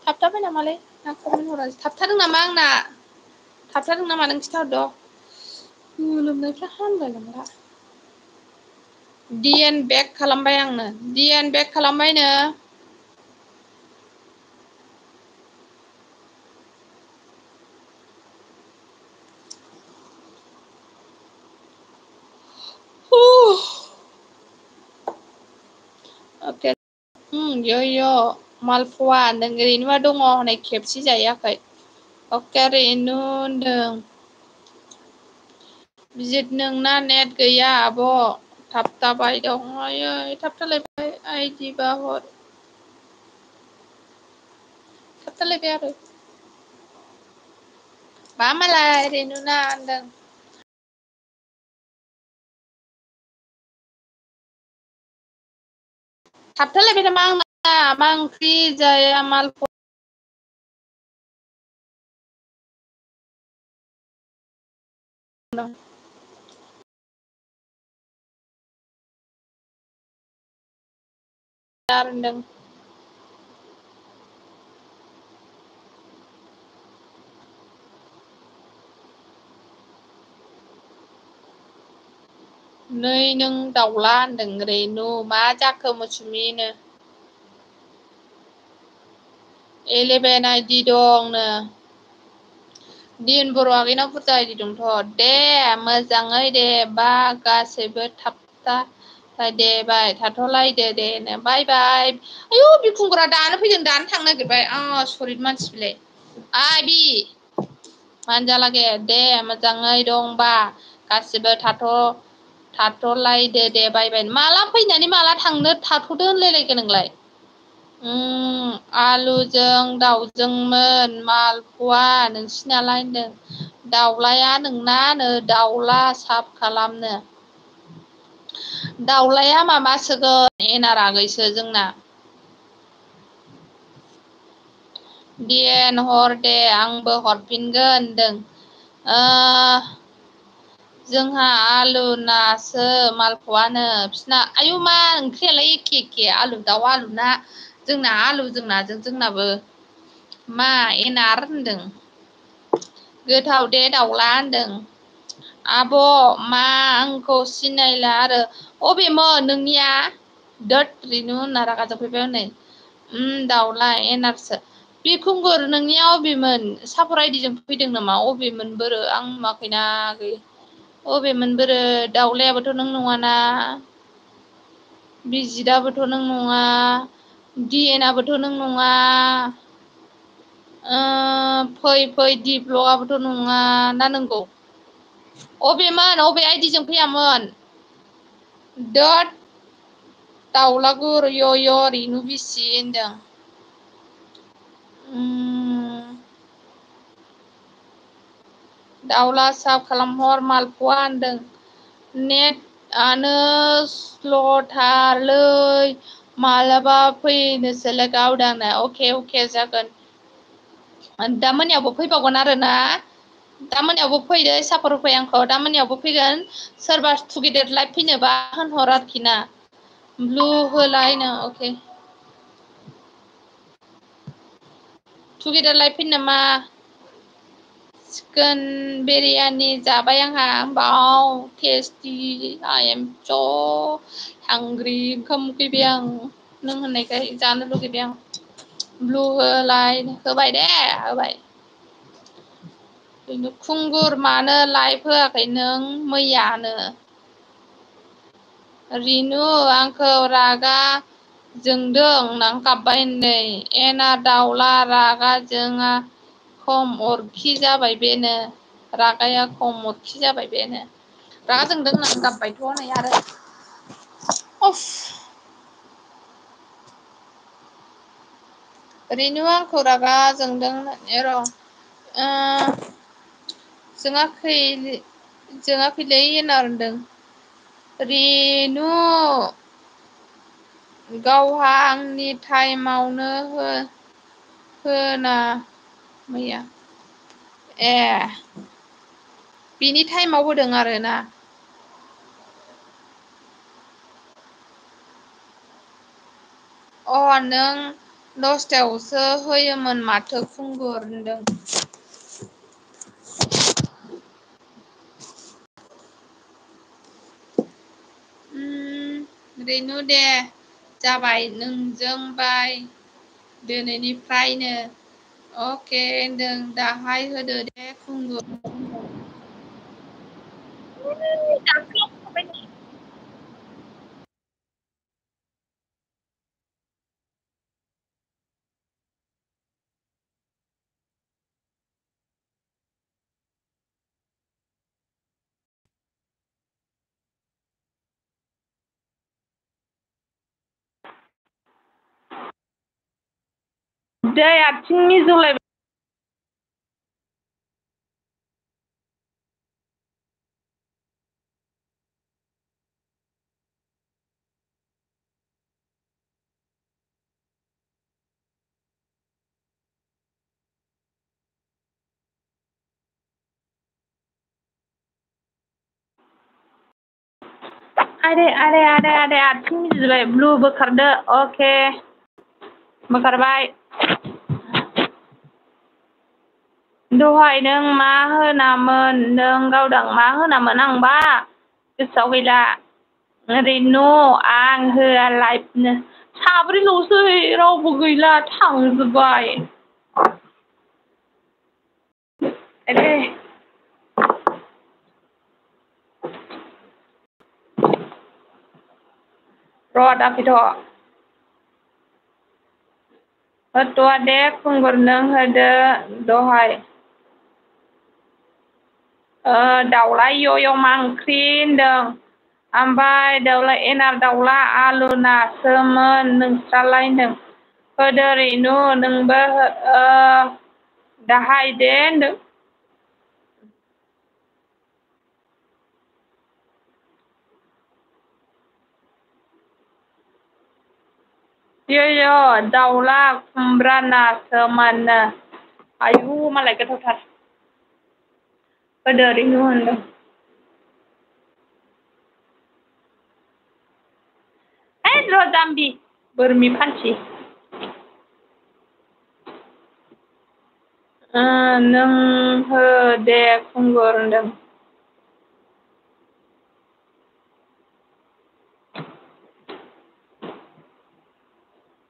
थाबथाबाय नामालै ना कमेन्ट हरासै थाबथादों नामा आंना थाबथादों नामा नों खिन्थाहरद' गोलोमनायफ्रा हामलाय लांला डिएन बेक खालामबाय आंनो डिएन बेक खालामबायनो Yoyo Malpua होनदों रेनुआ दङ हनै खेबसे जायाखै अके रेनु होनदों बिजित नोंना नेट गैया आब' थाबथाबाय दं आयै थाबथालायबाय आइदि बा हर थाबथालायबाय आरो मा मालाय रेनुना होनदों थाबथालायबाय नामा आंना मा ओंख्रि जाया मालपवा होनदों नै नों दाउला होनदों रेनु मा जाखो मौसुमिनो 11 आइदि दंनो दिन बर' आगैनाव बुरजा आइदि दंथ' दे मोजाङै दे बा गासैबो थाबथा दे बाय थाथ'लायदो दे बाय बाय आयु बिखुंगुरा दानो फैदों दानो थांनो नागिरबाय सरिद मानसि बिलाय आइ बि मानजालागे दे मोजाङै दंबा गासिबो थाथ'लायदो दे बाय बाय माला फैनानै माला थांनो थाथ'दो होनलायलायगोन नोंलाय आलुजों दाउजोंमोन मालपवा नोंसिनालाय होनदों दाउलाया नोंनानो दाउला साफ खालामनो दाउलाया माबासोगोन एनार आगैसो जोंना दिएन हर दे आंबो हरफिनगोन होनदों जोंहा आलु नासो मालपवानो बिसिना आयु मा ओंख्रियालाय एखे आलु दाउ आलु ना जोंना आलुजों नाजों जोंनाबो मा एनार होनदों गोथाव दे दाउला होनदों आब' मा आंखौ सिनायला आरो अबेमोन नोंनिया दोद रेनु होनना रागा जोंफैबाय हनै दाउला एनारसो बिखुंगुर नोंनिया अबेमोन सापर आइदिजों फैदों नामा अबेमोन बोरो आं नुवाखैना आगै अबेमोन बोरो दाउलायाबोथ' नों नङाना बिजिताबोथ' नों नङा दिएनाबोथ' नों नङा फै दि ब्लकआबोथ' नङा ना नंगौ अबेमोन अबे आइदिजों फैयामोन दोद दाउलागुर यय रेनु बिसि होनदों दाउला साफ खालामहर मालपवा होनदों नेटआनो स्ल'थारलै मालाबा फैनोसैलाय गावदांनो अके जागोन दा मोनायावबो फैबावगोन आरोना दा मोनायावबो फैदो सापर होफै आंखौ दा मोनायावबो फैगोन सोरबा टुगेदार लाइभ फैनोबा होनहर आरोखि ना ब्लु होलायनो अके टुगेदार लाइभ फैनो नामा चिकेन बिरियानि जाबाय आंहा बाव टेस्टि आइ एम स' हांग्रि ओंखाम उखैबाय आं नों होननायखाय जानो लुगैबाय आं ब्लु होलाय होबाय दे होबाय खुंगुर मानो लाइभ होआखै नों मैयानो रिनु आंखौ रागा जोंदों नां गाबबाय नै एना दाउला रागा जोङा खम अरखि जाबाय बेनो रागाया खम अरखि जाबाय बेनो रागा जोंदों होननानै गाबबायथ' नै आरो रेनु आंखौ रागा जोंदों होननानै र' जोङाखैलै एनार होनदों रेनु गावहा आंनि टाइमावनो होना मैया ए बिनि टाइमाव होदों आरोना नों 10थायावसो होयोमोन माथो खुंगुर होनदों रेनु दे जाबाय नोंजों बाय दिनैनिफ्रायनो अके होनदों दाहाय होदो दे खुंगुर दै आथिं मिजौलाय आरे आथिं मिजौलाय ब्लु बोखारदो अके बोखारबाय दहाय नों मा होनामोन नों गावदां मा होनामोन आंबा गोसोआव गैला ओरैनो आं होआ लाइफनो साब्रैल'सै रावबो गैला थांजोब्बाय आरे र' दाफिथ' होथ'आ दे खुंगुर नों होदो दहाय दाउला इय' मा ओंख्रि होनदों ओमफ्राय दाउला एनार दाउला आलु नासोमोन नोंस्रालाय होनदों होदो रैनु नोंबो दाहाय दे होनदों इय' दाउला खुमब्रा नासोमोननो आयु मालाय गोथावथार होदो रैनु होनदों र' जाम्बि बोरमि फान्थि नों हो दे खुंगुर होनदों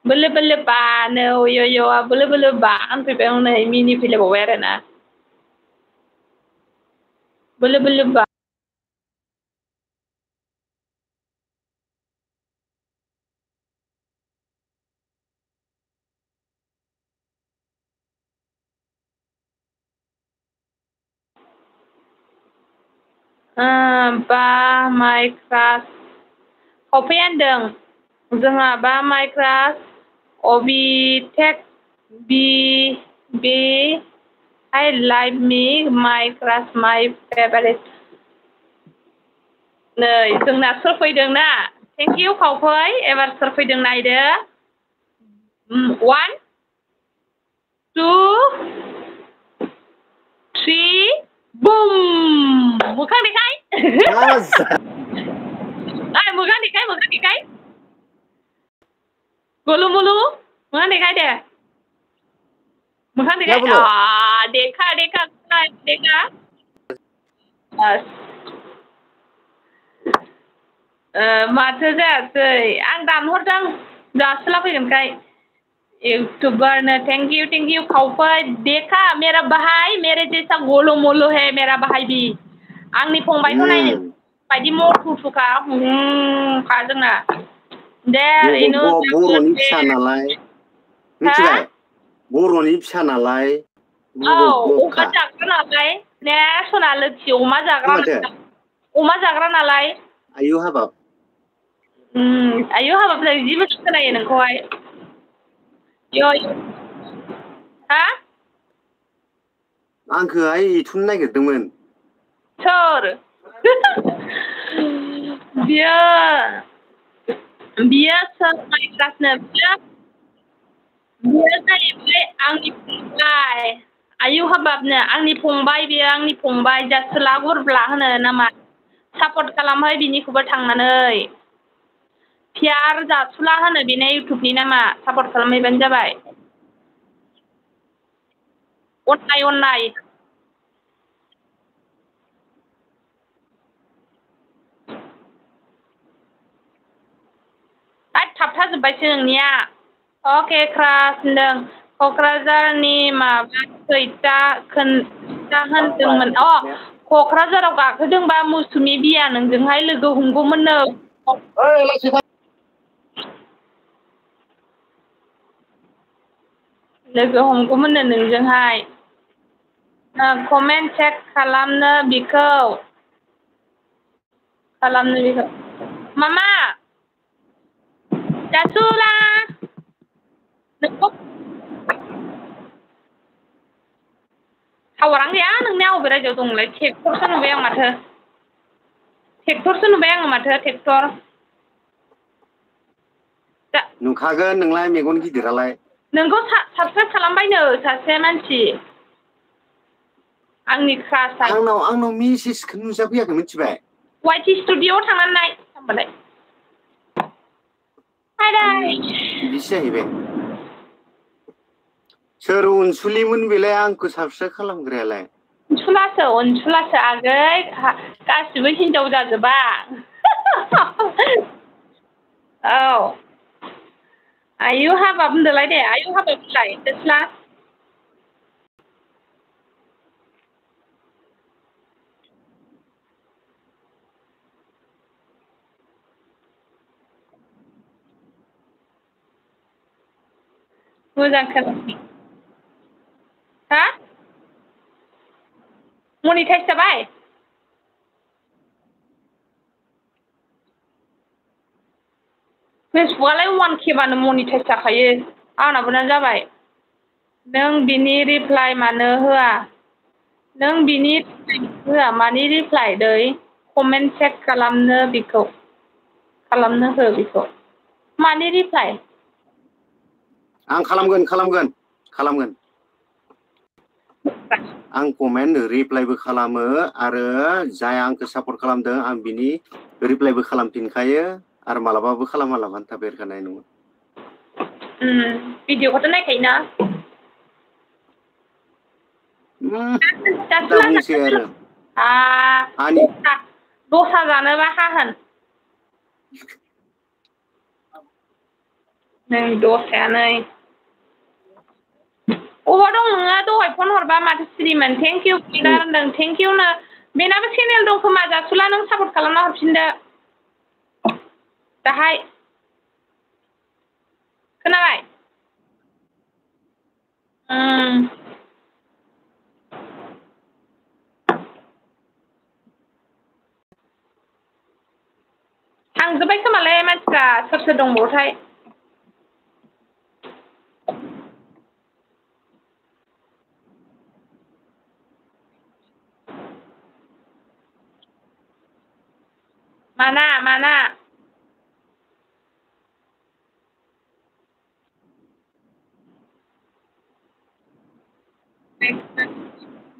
बोलो बोलो बानो अय'आ बोलो बोलो बा होनफैबाय हनै मिनि फैलायबावबाय आरोना बोलो बोलो बा बा माइ क्रास खावफैया होनदों जोंहा बा माइ क्रास अबिटेक बे I like me माइ क्रास माइ फेभारेट नै जोंना सोर फैदोंना थेंक इउ खावफै एबार सोर फैदों नायदो 1 2 3 बुम मोखां देखाय मोखां देखाय गुलु मुलु मोखां देखाय दे मोखां देखाय देखा माथो जायासै आं दानहरदों जासोलाफैगोनखाय यूट्यूबर थैंक यू खावफै देखा मेरा भाई मेरे जैसा गोलो मोलो है मेरा भाई भी आंनि फंबायखौ नायनो बायदि मथुखा खा जोंना दे इनो बर'नि फिसा नालाय मिथिबाय बर'नि फिसा नालाय अमा जाग्रा नालाय ने सना लोखि अमा जाग्रा नालाय आयु हाबाब आयु हाबाब जि मोजां खोनायो नोंखौहाय हा आंखौहाय इथुनो नागिरदोंमोन सोर बियो सोर माइ क्लासनो बियो जाहैबाय आंनि फंबाय आयु हाबाबनो आंनि फंबाय बियो आंनि फंबाय जासोला गुरब्ला होनो नामा सापर्ट खालामहै बिनिखौबो थांनानै पियार जासुला होनो बेनो इउटुबनि नामा सापर्ट खालामहैबानो जाबाय अननाय थाबथाजोब्बायसो नोंनिया अके क्रास होनदों क'क्राझारनि माबा खैथा होनदोंमोन क'क्राझाराव गाखोदोंबा मौसुमि बिया नोंजोंहाय लोगो हमगौमोननो लोगो हमगौमोननो नोंजोंहाय कमेन्ट चेक खालामनो बेखौ मामा जासुला नोंखौ टावारानो गैया नोंनिया अबे रायजोआव दंलाय ट्रेक्टरसो नुबाय आं माथो ट्रेक्टर नुखागोन नोंलाय मेगन गिदिरालाय नोंखौ साबसक्राइब खालामबायनो सासे मानसि आंनि क्रास आंनाव मेसेजखौ नुजाफैयाखै मिथिबाय वाइटि स्टुडिअ थांनानै नाय होमबालाय बिदिसो जाहैबाय सोर अनसुलिमोन बेलाय आंखौ साबसक्राइब खालामग्रायालाय अनसुलासो आगै गासिबो हिनजाव जाजोबा औ आयु हाबाब होनदोलाय दे आयु हाबाब होनलाय दोस्ला मोजां खोनायाखै हा मनिटाइज जाबाय फेसबुकआलाय 1K बानो मनिटाइज जाखायो आंनाबो जाबाय नों बिनि रिप्लाइ मानो होआ मानि रिप्लाइ दै कमेन्ट चेक खालामनो हो बेखौ मानि रिप्लाइ आं खालामगोन आं कमेन्ट रिप्लाइबो खालामो आरो जाय आंखौ सापर्ट खालामदों आं बिनि रिप्लाइबो खालामफिनखायो आरो मालाबाबो खालामालाबानो थाफेरखानाय नङा भिडिअखौथ' नायखायोना दा बुंसै आरो आंनि दस्रा जानोबा हाहोन नै दस्राया नै अबाव दं नोङो दहाय फन हरबा माथो सिरिमोन थेंक इउ होनदों थेंक इउनो बेनाबो चेनेल दं खोमा जासुला नों सापर्ट खालामना हरफिनदो दाहाय खोनाबाय थांजोब्बाय खोमालै मानसिफ्रा सोर दंबावोथाय माना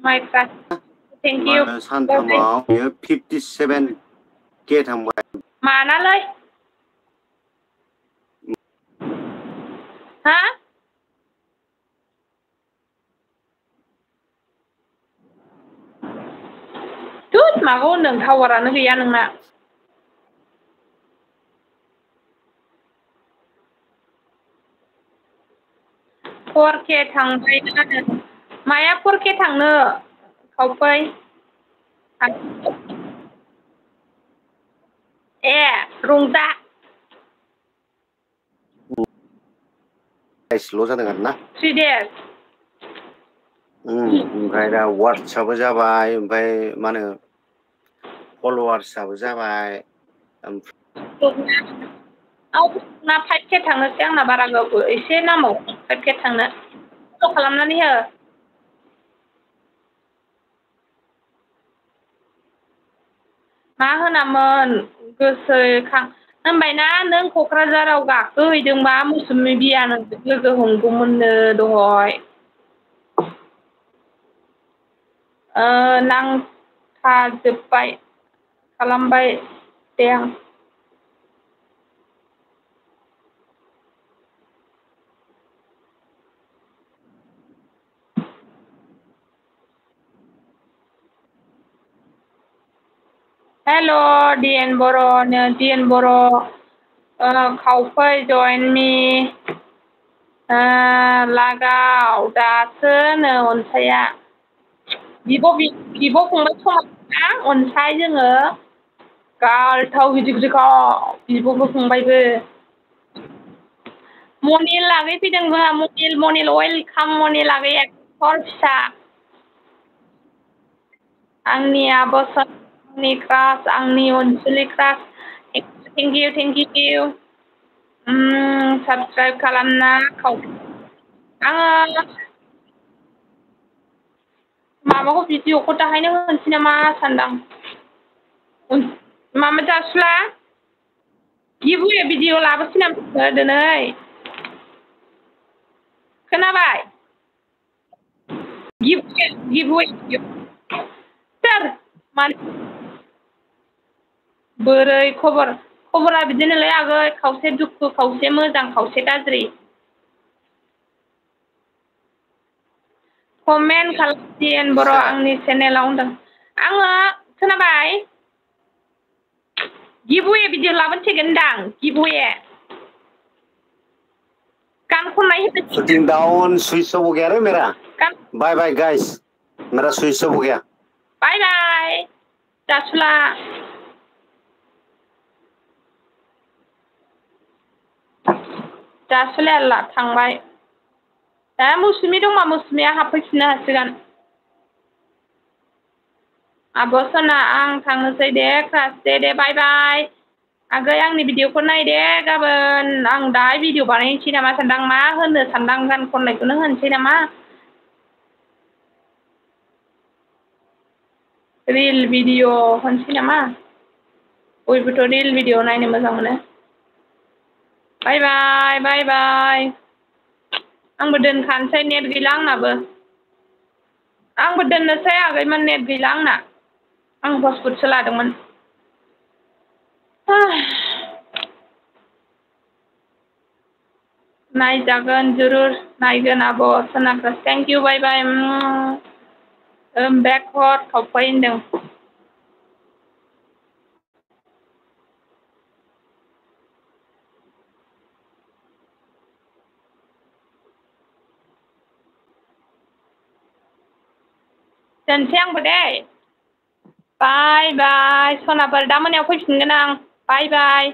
माइफ्रा थेंक इउ सानथामाव बियो 57K थांबाय मानालै हा माखौ होनदों टावारानो गैया नोंना 4K थांबाय माया 4K थांनो खावफै ए रंजा स्ल' जादों आरो ना 3 days ओमफ्राय दा वाट्सआबो जाबाय ओमफ्राय मा होनो फल'वार्सआबो जाबाय ना 5K थांनोसै आंना बारा गोबाव एसे नांबाव 5K थांनो फल' खालामनानै हो मा होनामोन गोसोखां होनबायना नों क'क्राझाराव गाखोहैदोंबा मौसुमि बिया नोंजों लोगो हमगौमोननो दहाय नांथाजोब्बाय खालामबाय दे आं हेल' डिएन बर' खावफै जइन मि लागाव दासो नो अनसाया बिब' फंबाय समान अनसाय जोङो गालथाव गिदिर गिदिरखाव बिब'बो फंबायबो मनिल लागै फैदों जोंहा मनिल वेलकाम मनिल लागै एक्टर फिसा आंनि आब'सो आंनि क्रास आंनि अनसुलि क्रास थेंक इउ साबसक्राइब खालामना आङो माबाखौ भिडिअखौ दाहायनो होनोसै नामा सानदां मामा जासुला गिबुए भिडिअ लाबोसै नामा दिनै खोनाबाय गिबुए सोर माने बोरै खबरा बिदिनोलै आगै खावसे दुखु खावसे मोजां खावसे गाज्रि कमेन्ट खालामसिन बर' आंनि चेनेलाव होनदों आङो खोनाबाय गिबुए भिडिअ लाबोसिगोन होनदां गिबुए गान खननाय शूटिंग डाउन स्विच ऑफ हो गया रे मेरा बाय बाय गाइस मेरा स्विच ऑफ हो गया बाय बाय जासुला जासुलाया थांबाय दा मौसुमि दंबा मौसुमिया हाबफैफिननो हासिगोन आब' सना आं थांनोसै दे क्लास दे बाय बाय आगै आंनि भिडिअखौ नाय दे गाबोन आं दाहाय भिडिअ बानायनोसै नामा सानदां मा होनो सानदां गान खननायखौनो होनसै नामा रिल भिडिअ होनसै नामा बयबोथ' रिल भिडिअ नायनो मोजां मोनो बाय बाय बाय बाय आंबो दोनखानोसै नेट गैला आंबो दोननोसै आगैमोन नेट गैला आंना आं हटस्पटसो लादोंमोन नायजागोन जरुर नायगोन आब' सनाक्रास थेंक इउ बाय बाय बेकहट खावफै होनदों दोनसै आंबो दे बाय बाय सनाफोर दा मोनायाव फैफिनगोन आं बाय बाय